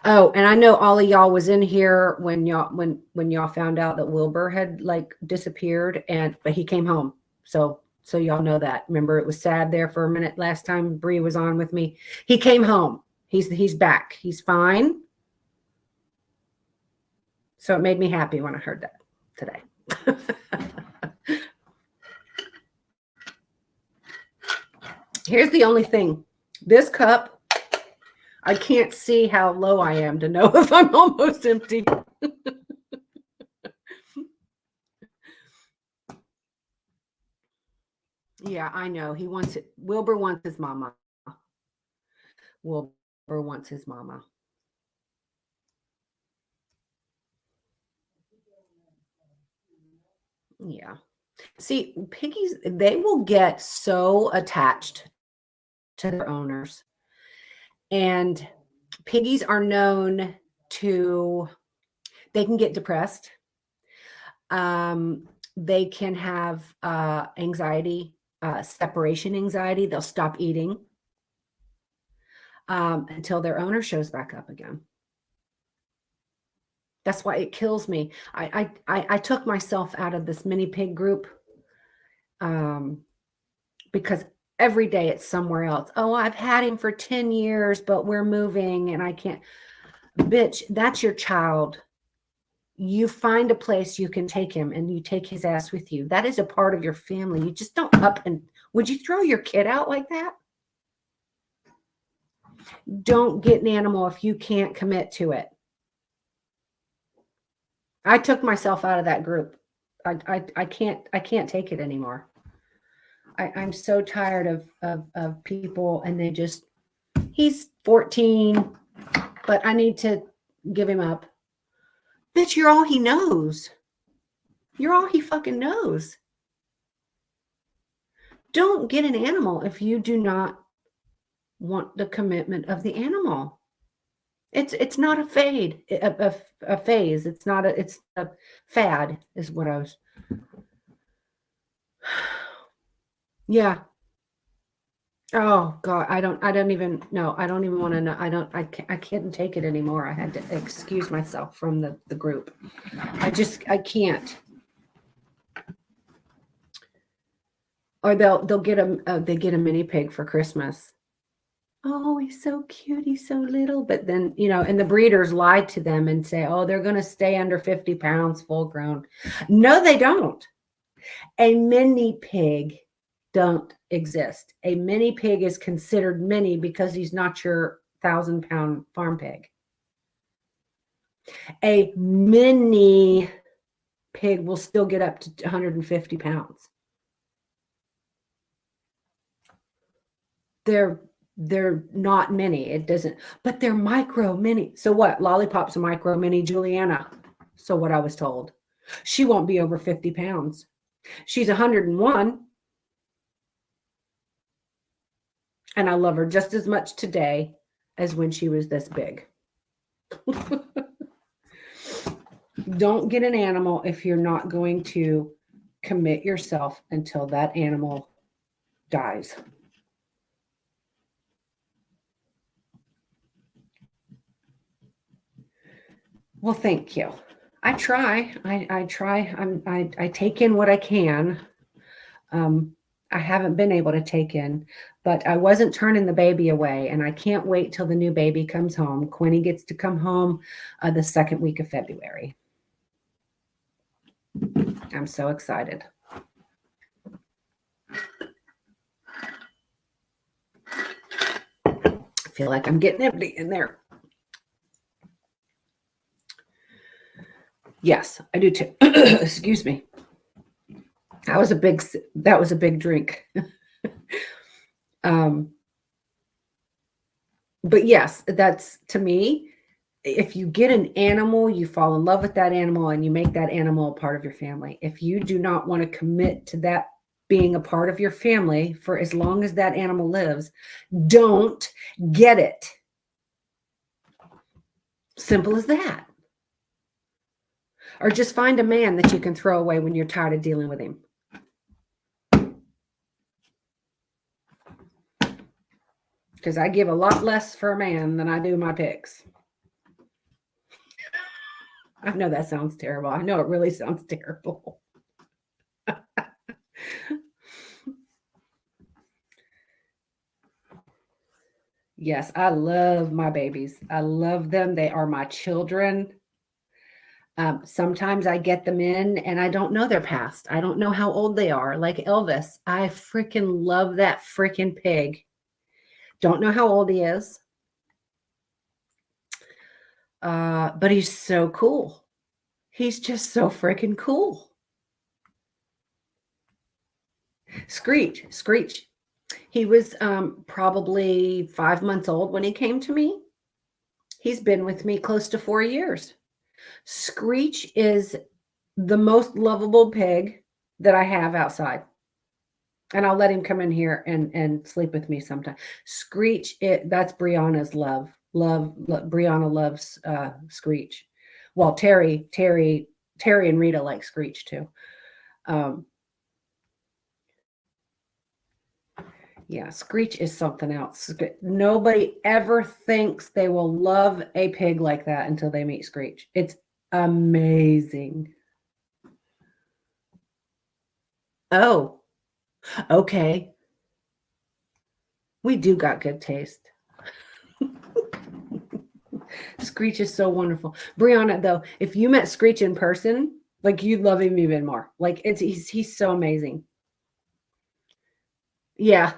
Oh, and I know all of y'all was in here when y'all found out that Wilbur had like disappeared, but he came home. So y'all know that. Remember, it was sad there for a minute last time Bree was on with me. He came home. He's back. He's fine. So it made me happy when I heard that today. Here's the only thing. This cup, I can't see how low I am to know if I'm almost empty. Yeah, I know. He wants it. Wilbur wants his mama. Wilbur wants his mama. Yeah. See, piggies, they will get so attached to their owners. And piggies are known they can get depressed. They can have anxiety, separation anxiety. They'll stop eating until their owner shows back up again. That's why it kills me. I took myself out of this mini pig group because every day it's somewhere else. Oh, I've had him for 10 years, but we're moving and I can't. Bitch, that's your child. You find a place you can take him and you take his ass with you. That is a part of your family. You just don't up and would you throw your kid out like that? Don't get an animal if you can't commit to it. I took myself out of that group. I can't take it anymore. I'm so tired of people and they just, he's 14, but I need to give him up. Bitch, you're all he knows. You're all he fucking knows. Don't get an animal if you do not want the commitment of the animal. It's not a phase. It's not it's a fad is what I was. Yeah. Oh God, I don't even know. I don't even want to know. I can't take it anymore. I had to excuse myself from the group. I can't. Or they'll get they get a mini pig for Christmas. Oh, he's so cute. He's so little. But then, and the breeders lie to them and say, oh, they're going to stay under 50 pounds full grown. No, they don't. A mini pig don't exist. A mini pig is considered mini because he's not your 1,000-pound farm pig. A mini pig will still get up to 150 pounds. They're not mini. It doesn't, but they're micro mini. So what? Lollipop's a micro mini Juliana. So what I was told, she won't be over 50 pounds. She's 101. And I love her just as much today as when she was this big. Don't get an animal if you're not going to commit yourself until that animal dies. Well, thank you. I try. I try. I take in what I can. I haven't been able to take in, but I wasn't turning the baby away, and I can't wait till the new baby comes home. Quinny gets to come home the second week of February. I'm so excited. I feel like I'm getting empty in there. Yes, I do too. Excuse me. That was a big drink. But yes, that's, to me, if you get an animal, you fall in love with that animal and you make that animal a part of your family. If you do not want to commit to that being a part of your family for as long as that animal lives, don't get it. Simple as that. Or just find a man that you can throw away when you're tired of dealing with him. Because I give a lot less for a man than I do my pigs. I know that sounds terrible. I know it really sounds terrible. Yes, I love my babies. I love them. They are my children. Sometimes I get them in and I don't know their past. I don't know how old they are. Like Elvis, I freaking love that freaking pig. Don't know how old he is. But he's so cool. He's just so freaking cool. Screech. He was probably 5 months old when he came to me. He's been with me close to 4 years. Screech is the most lovable pig that I have outside. And I'll let him come in here and sleep with me sometime. Screech, that's Brianna's love. Brianna loves Screech. Well, Terry and Rita like Screech too. Yeah, Screech is something else. Nobody ever thinks they will love a pig like that until they meet Screech. It's amazing. Oh, okay. We do got good taste. Screech is so wonderful. Brianna, though, if you met Screech in person, like you'd love him even more. Like he's so amazing. Yeah.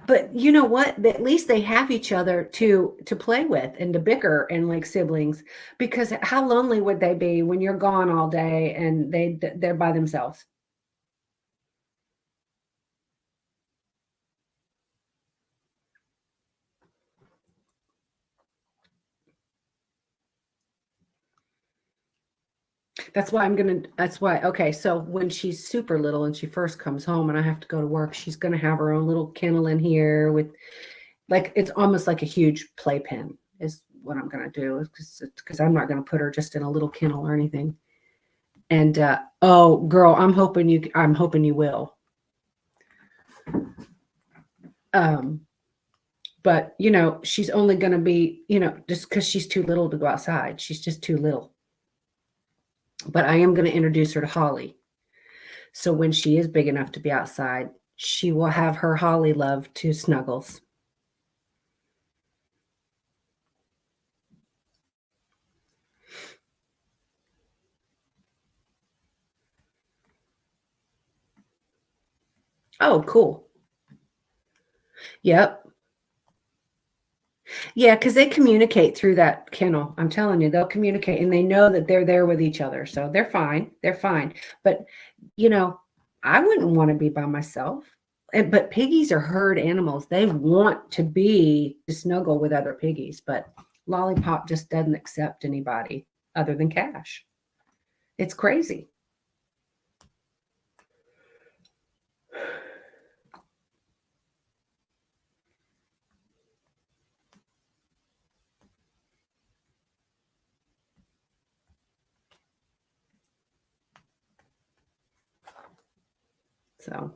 But you know what? At least they have each other to play with and to bicker and like siblings. Because how lonely would they be when you're gone all day and they're by themselves? That's why, okay, so when she's super little and she first comes home and I have to go to work, she's gonna have her own little kennel in here with, like, it's almost like a huge playpen is what I'm gonna do, because I'm not gonna put her just in a little kennel or anything. And oh, girl, I'm hoping you will. Um, but she's only gonna be, just because she's too little to go outside. She's just too little. But I am gonna introduce her to Holly. So when she is big enough to be outside, she will have her Holly love to Snuggles. Oh, cool. Yep. Yeah, because they communicate through that kennel. I'm telling you, they'll communicate and they know that they're there with each other. So they're fine. They're fine. But, I wouldn't want to be by myself. But piggies are herd animals. They want to snuggle with other piggies. But Lollipop just doesn't accept anybody other than Cash. It's crazy. So,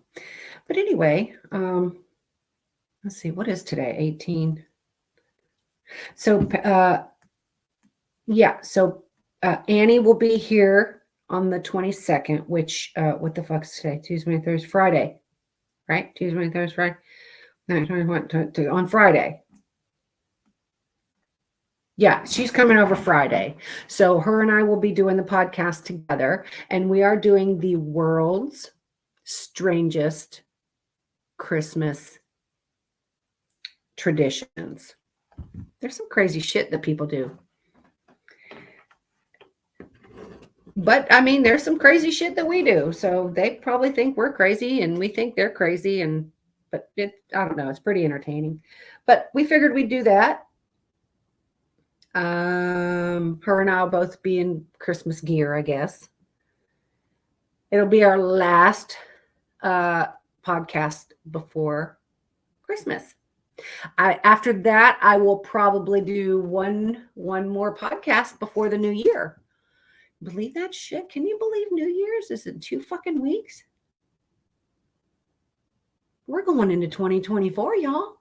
but anyway, let's see, what is today? 18. So, yeah, so Annie will be here on the 22nd, which, what the fuck's today? Tuesday, Thursday, Friday, right? Tuesday, Thursday, Friday. No, on Friday. Yeah, she's coming over Friday. So her and I will be doing the podcast together, and we are doing the world's strangest Christmas traditions. There's some crazy shit that people do. But I mean, there's some crazy shit that we do. So they probably think we're crazy and we think they're crazy. But I don't know, it's pretty entertaining. But we figured we'd do that. Her and I'll both be in Christmas gear, I guess. It'll be our last podcast before Christmas. After that, I will probably do one more podcast before the new year. Believe that shit? Can you believe New Year's is in 2 fucking weeks? We're going into 2024, y'all.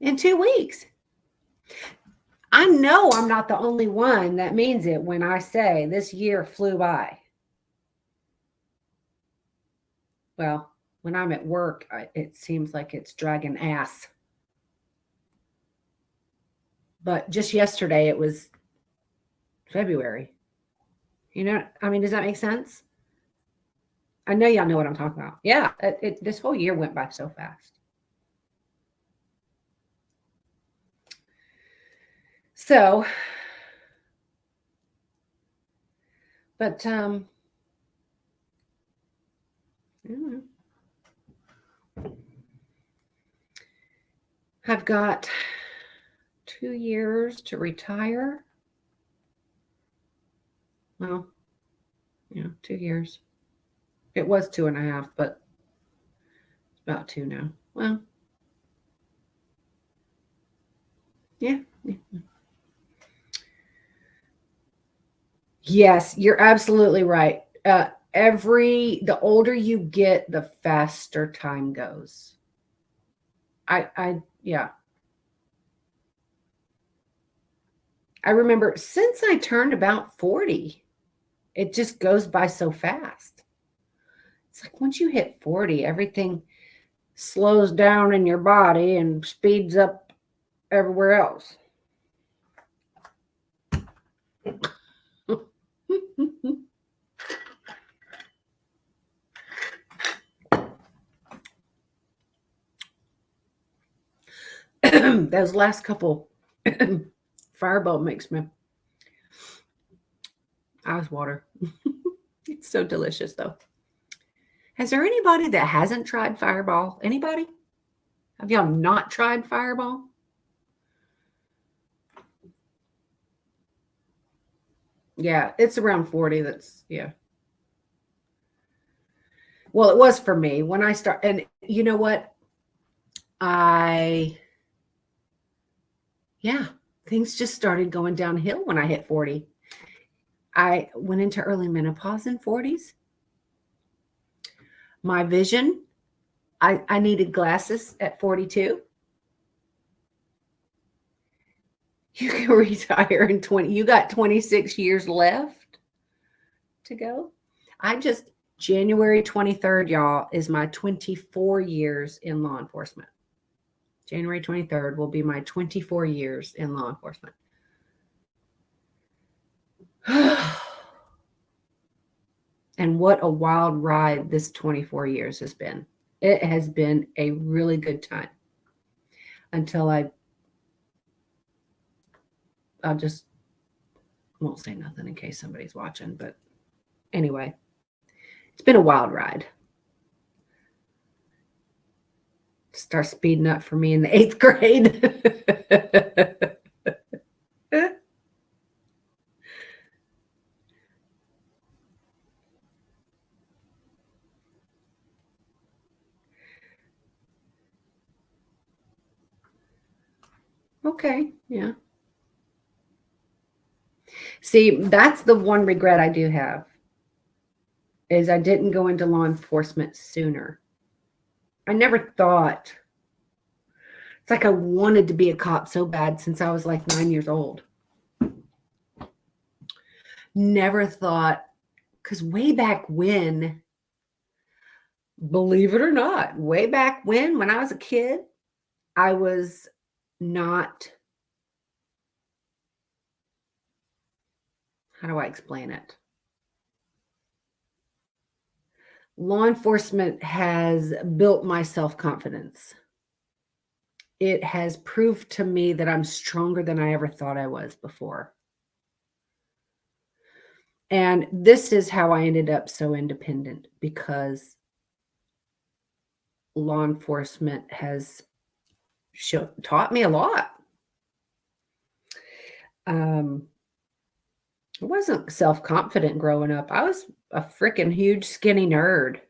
In 2 weeks. I know I'm not the only one that means it when I say this year flew by. Well, when I'm at work, it seems like it's dragging ass. But just yesterday, it was February. I mean, does that make sense? I know y'all know what I'm talking about. Yeah, this whole year went by so fast. So, but I've got 2 years to retire. Well, 2 years. It was 2.5, but it's about 2 now. Well, yeah. Yes, you're absolutely right. The older you get, the faster time goes. Yeah. I remember since I turned about 40, It just goes by so fast. It's like once you hit 40, everything slows down in your body and speeds up everywhere else. Those last couple Fireball makes me ice water. It's so delicious though. Has there anybody that hasn't tried Fireball? Anybody? Have y'all not tried Fireball? Yeah, it's around 40. That's, yeah. Well, it was for me when I start. And you know what? Things just started going downhill when I hit 40. I went into early menopause in 40s. My vision, I needed glasses at 42. You can retire in 20. You got 26 years left to go. January 23rd, y'all, is my 24 years in law enforcement. January 23rd will be my 24 years in law enforcement. And what a wild ride this 24 years has been. It has been a really good time until I'll just won't say nothing in case somebody's watching. But anyway, it's been a wild ride. Start speeding up for me in the 8th grade. Okay, yeah. See, that's the one regret I do have, is I didn't go into law enforcement sooner. I never thought. It's like I wanted to be a cop so bad since I was like 9 years old. Never thought, because way back when, believe it or not, way back when I was a kid, I was not, how do I explain it? Law enforcement has built my self-confidence. It has proved to me that I'm stronger than I ever thought I was before. And this is how I ended up so independent, because law enforcement has taught me a lot. I wasn't self-confident growing up. I was a freaking huge skinny nerd.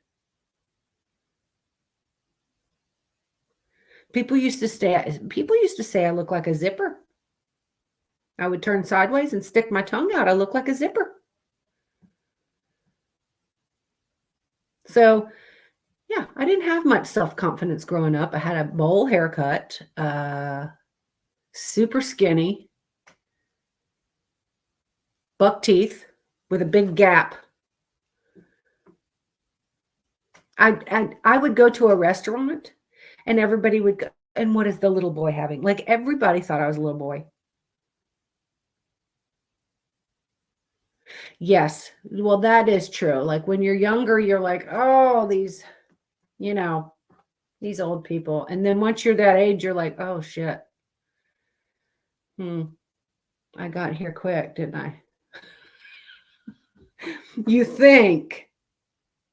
People used to say I look like a zipper. I would turn sideways and stick my tongue out. I look like a zipper. So, yeah, I didn't have much self-confidence growing up. I had a bowl haircut, super skinny, buck teeth with a big gap. I would go to a restaurant and everybody would go, and what is the little boy having? Like everybody thought I was a little boy. Yes. Well, that is true. Like when you're younger, you're like, oh, these old people. And then once you're that age, you're like, oh shit. I got here quick, didn't I? You think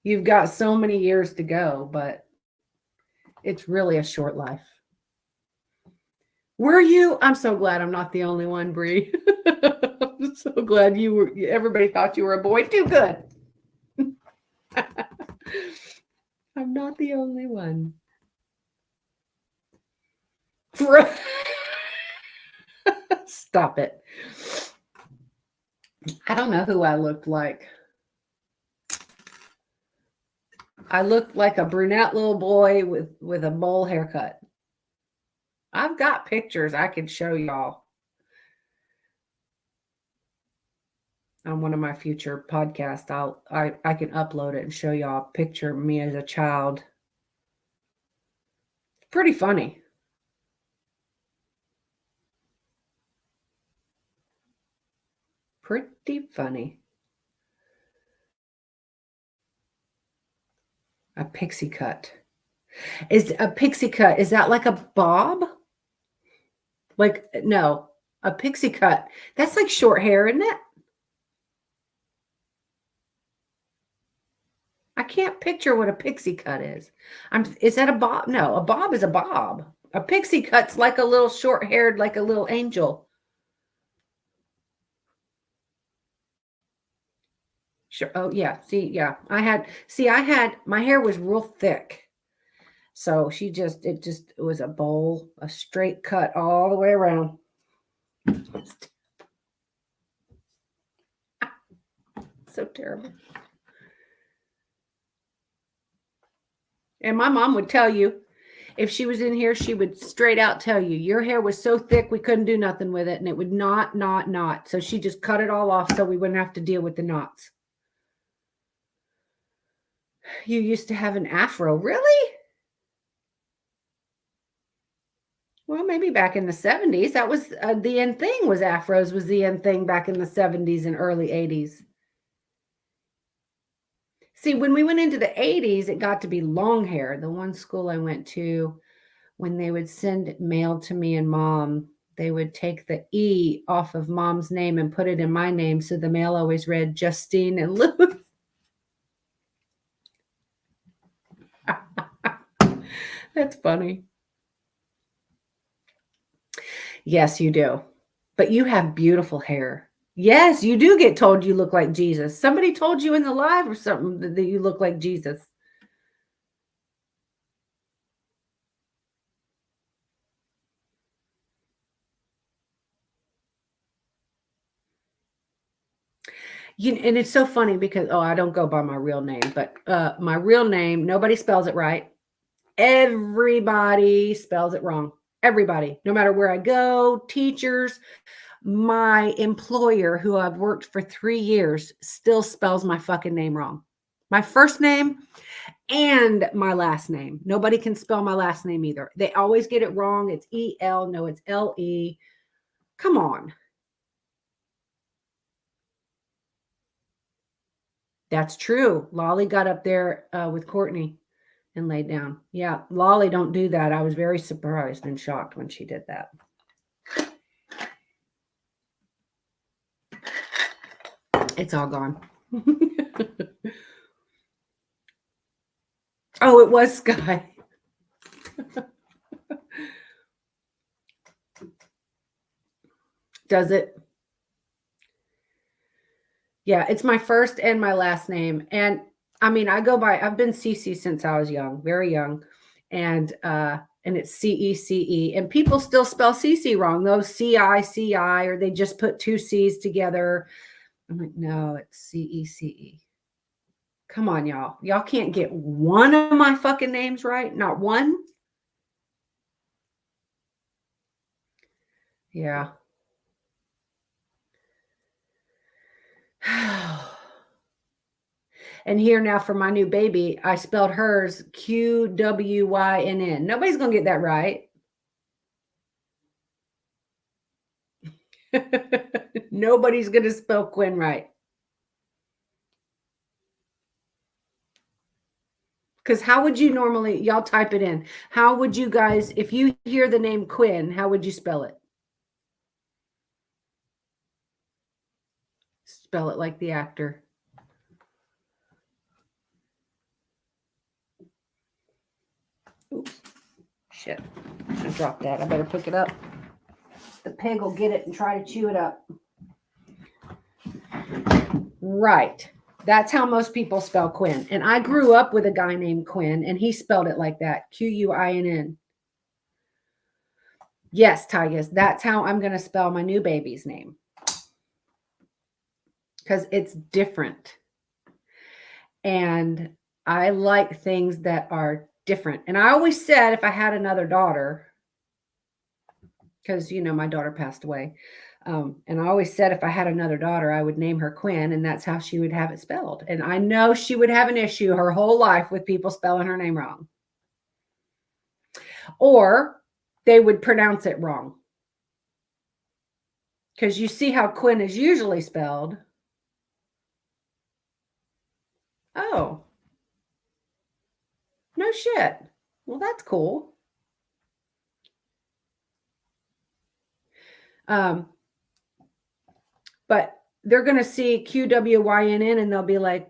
you've got so many years to go, but it's really a short life. Were you? I'm so glad I'm not the only one, Bree. I'm so glad everybody thought you were a boy. Too good. I'm not the only one. Stop it. I don't know who I looked like. I looked like a brunette little boy with a bowl haircut. I've got pictures I can show y'all. on one of my future podcasts. I can upload it and show y'all a picture of me as a child. Pretty funny. Pretty funny. A pixie cut. Is a pixie cut, is that like a bob? Like, no, a pixie cut. That's like short hair, isn't it? I can't picture what a pixie cut is. Is that a bob? No, a bob is a bob. A pixie cut's like a little short-haired, like a little angel. Sure. Oh, yeah. See, yeah. I had, my hair was real thick. So it was a bowl, a straight cut all the way around. So terrible. And my mom would tell you, if she was in here, she would straight out tell you, your hair was so thick, we couldn't do nothing with it. And it would knot. So she just cut it all off so we wouldn't have to deal with the knots. You used to have an afro. Really? Well, maybe back in the 70s. That was the end thing, was afros was the end thing back in the 70s and early 80s. See, when we went into the 80s, it got to be long hair. The one school I went to, when they would send mail to me and mom, they would take the E off of mom's name and put it in my name. So the mail always read Justine and Lewis. That's funny. Yes, you do. But you have beautiful hair. Yes, you do get told you look like Jesus. Somebody told you in the live or something that you look like Jesus. And it's so funny because, I don't go by my real name, but my real name, nobody spells it right. Everybody spells it wrong. Everybody, no matter where I go, teachers, my employer, who I've worked for 3 years, still spells my fucking name wrong. My first name and my last name. Nobody can spell my last name either. They always get it wrong. It's E-L. No, it's L-E. Come on. That's true. Lolly got up there with Courtney and laid down. Yeah, Lolly don't do that. I was very surprised and shocked when she did that. It's all gone. Oh, it was Sky. Does it? Yeah, it's my first and my last name. And I mean, I've been Cece since I was young, very young. And it's C-E-C-E. And people still spell Cece wrong. Those C-I-C-I, or they just put 2 C's together. I'm like, no, it's C-E-C-E. Come on, y'all. Y'all can't get one of my fucking names right? Not one? Yeah. And here now for my new baby, I spelled hers Q-W-Y-N-N. Nobody's going to get that right. Nobody's going to spell Quinn right. Because how would you normally, y'all type it in. How would you guys, if you hear the name Quinn, how would you spell it? Spell it like the actor. Oops. Shit. I'm going to drop that. I better pick it up. The pig will get it and try to chew it up. Right. That's how most people spell Quinn. And I grew up with a guy named Quinn, and he spelled it like that. Q-U-I-N-N. Yes, Tigers. That's how I'm going to spell my new baby's name. Because it's different. And I like things that are different. And I always said if I had another daughter, because, my daughter passed away, And I always said if I had another daughter, I would name her Quinn, and that's how she would have it spelled. And I know she would have an issue her whole life with people spelling her name wrong. Or they would pronounce it wrong. Because you see how Quinn is usually spelled. Oh. No shit. Well, that's cool. But they're going to see QWYNN and they'll be like,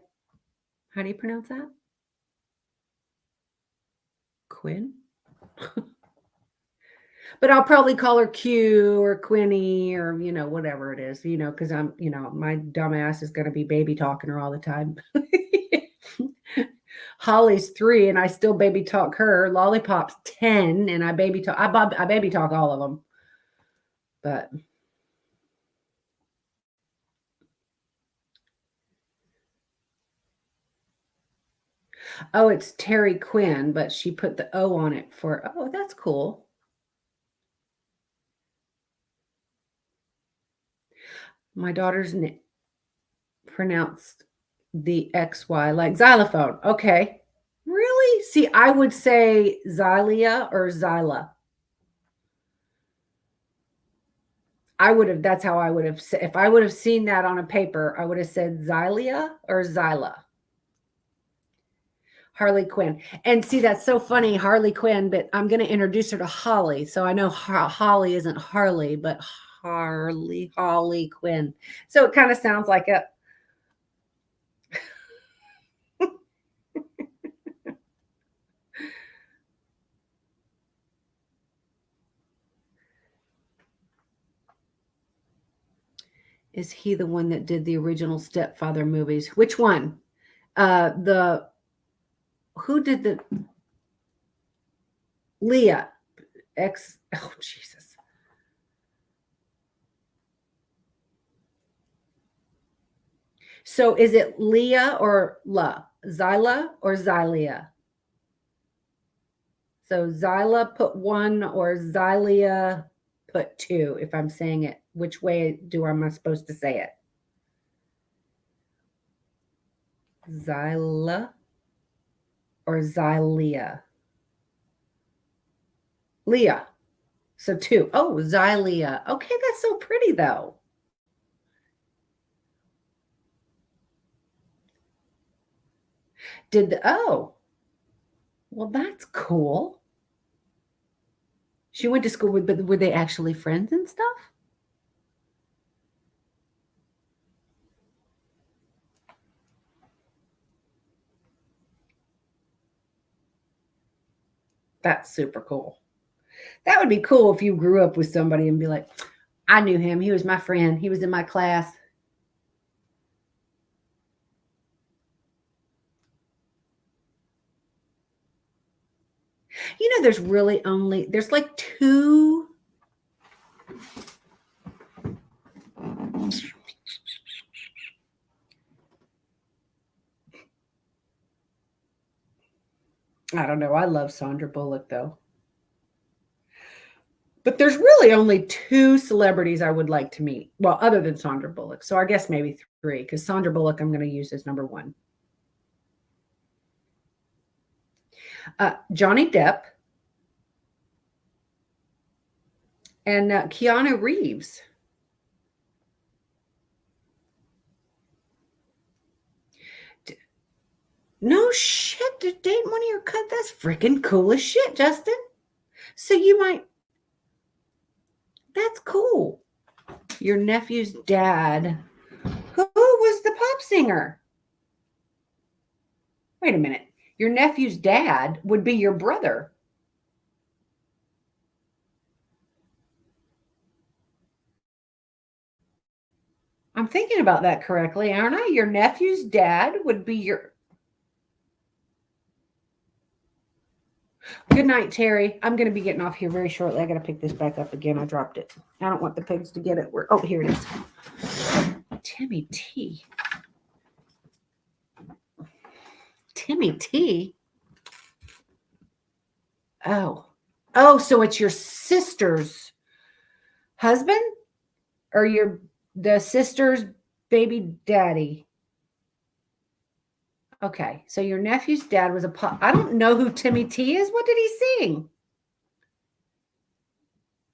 how do you pronounce that? Quinn? But I'll probably call her Q or Quinny or, whatever it is, because I'm, my dumb ass is going to be baby talking her all the time. Holly's 3 and I still baby talk her. Lollipop's 10 and I baby talk all of them. But oh, it's Terry Quinn, but she put the O on it for, oh, that's cool. My daughter's pronounced the XY like xylophone. Okay. Really? See, I would say Xylia or Xyla. That's how I would have said, if I would have seen that on a paper, I would have said Xylia or Xyla. Harley Quinn. And see, that's so funny, Harley Quinn, but I'm going to introduce her to Holly. So I know Holly isn't Harley, but Holly Quinn. So it kind of sounds like a. Is he the one that did the original Stepfather movies? Which one? Who did the Leah? Oh, Jesus. So is it Leah or La? Xyla or Xylia? So Xyla put 1 or Xylia put 2, if I'm saying it. Which way am I supposed to say it? Xyla or Xylia? Leah. So 2. Oh, Xylia. Okay, that's so pretty though. Oh, well, that's cool. She went to school with, but were they actually friends and stuff? That's super cool. That would be cool if you grew up with somebody and be like, I knew him. He was my friend. He was in my class. There's really there's like 2. I don't know. I love Sandra Bullock though. But there's really only 2 celebrities I would like to meet. Well, other than Sandra Bullock. So I guess maybe 3, because Sandra Bullock I'm going to use as number 1. Johnny Depp and Keanu Reeves. No shit, to date one of your cut. That's freaking cool as shit, Justin. So you might. That's cool. Your nephew's dad. Who was the pop singer? Wait a minute. Your nephew's dad would be your brother. I'm thinking about that correctly, aren't I? Your nephew's dad would be your. Good night, Terry. I'm going to be getting off here very shortly. I got to pick this back up again. I dropped it. I don't want the pigs to get it. Oh, here it is. Timmy T. Timmy T. Oh, so it's your sister's husband or the sister's baby daddy. Okay, so your nephew's dad was I don't know who Timmy T is. What did he sing?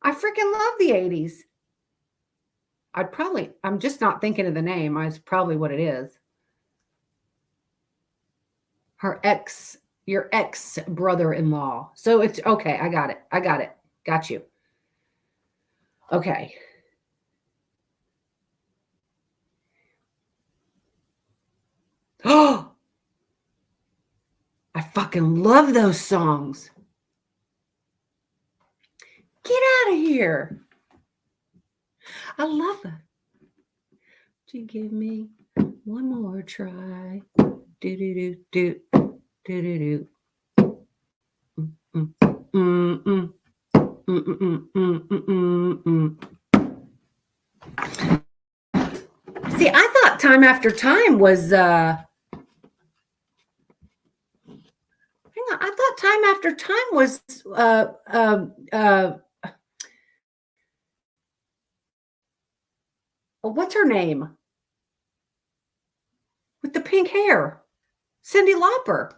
I freaking love the 80s. I'm just not thinking of the name. It's probably what it is. Your ex brother-in-law. So it's okay. I got it. Got you. Okay. Oh, I fucking love those songs. Get out of here. I love that. To give me one more try. Do do do do do do do. See, I thought Time After Time was hang on, I thought Time After Time was what's her name? With the pink hair. Cyndi Lauper.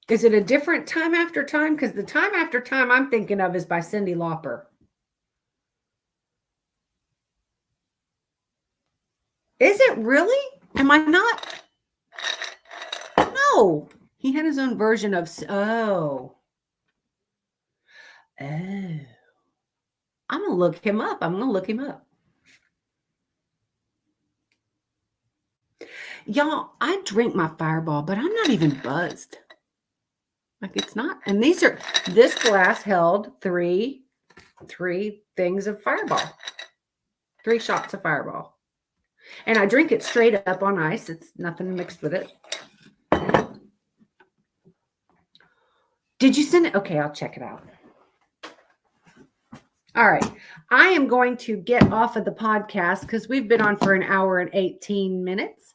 Is it a different Time After Time? Because the Time After Time I'm thinking of is by Cyndi Lauper. Is it really? Am I not? No. He had his own version of, oh. I'm going to look him up. Y'all, I drink my Fireball, but I'm not even buzzed. Like it's not. And this glass held three things of Fireball. 3 shots of Fireball. And I drink it straight up on ice. It's nothing mixed with it. Did you send it? Okay, I'll check it out. All right. I am going to get off of the podcast because we've been on for an hour and 18 minutes.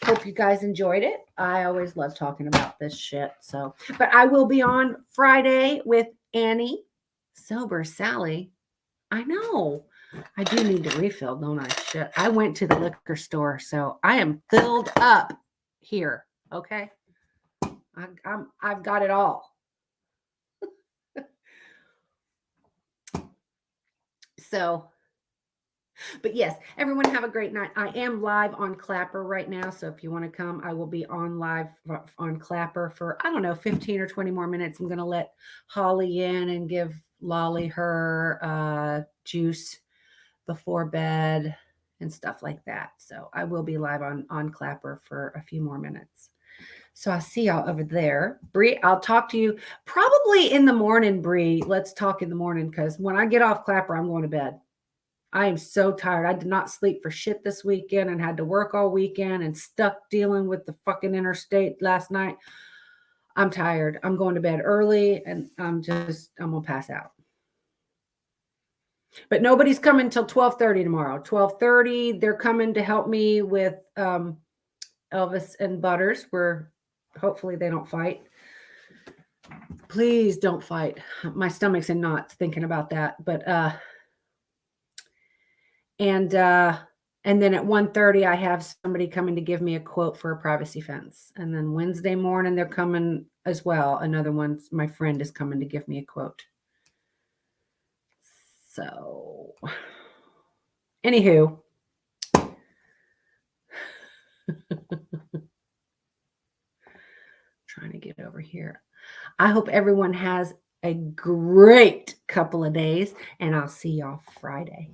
Hope you guys enjoyed it. I always love talking about this shit. But I will be on Friday with Annie, Sober Sally. I know. I do need to refill, don't I? Shit. I went to the liquor store, so I am filled up here. Okay. I've got it all. So, but yes, everyone have a great night. I am live on Clapper right now. So if you want to come, I will be on live on Clapper for, I don't know, 15 or 20 more minutes. I'm going to let Holly in and give Lolly her juice before bed and stuff like that. So I will be live on Clapper for a few more minutes. So I'll see y'all over there. Bree, I'll talk to you probably in the morning, Bree. Let's talk in the morning because when I get off Clapper, I'm going to bed. I am so tired. I did not sleep for shit this weekend and had to work all weekend and stuck dealing with the fucking interstate last night. I'm tired. I'm going to bed early and I'm going to pass out. But nobody's coming until 12:30 tomorrow. 12:30, they're coming to help me with Elvis and Butters, where hopefully they don't fight. Please don't fight. My stomach's in knots thinking about that. But and then at 1:30, I have somebody coming to give me a quote for a privacy fence. And then Wednesday morning, they're coming as well. Another one, my friend is coming to give me a quote. So, anywho. Trying to get over here. I hope everyone has a great couple of days, and I'll see y'all Friday.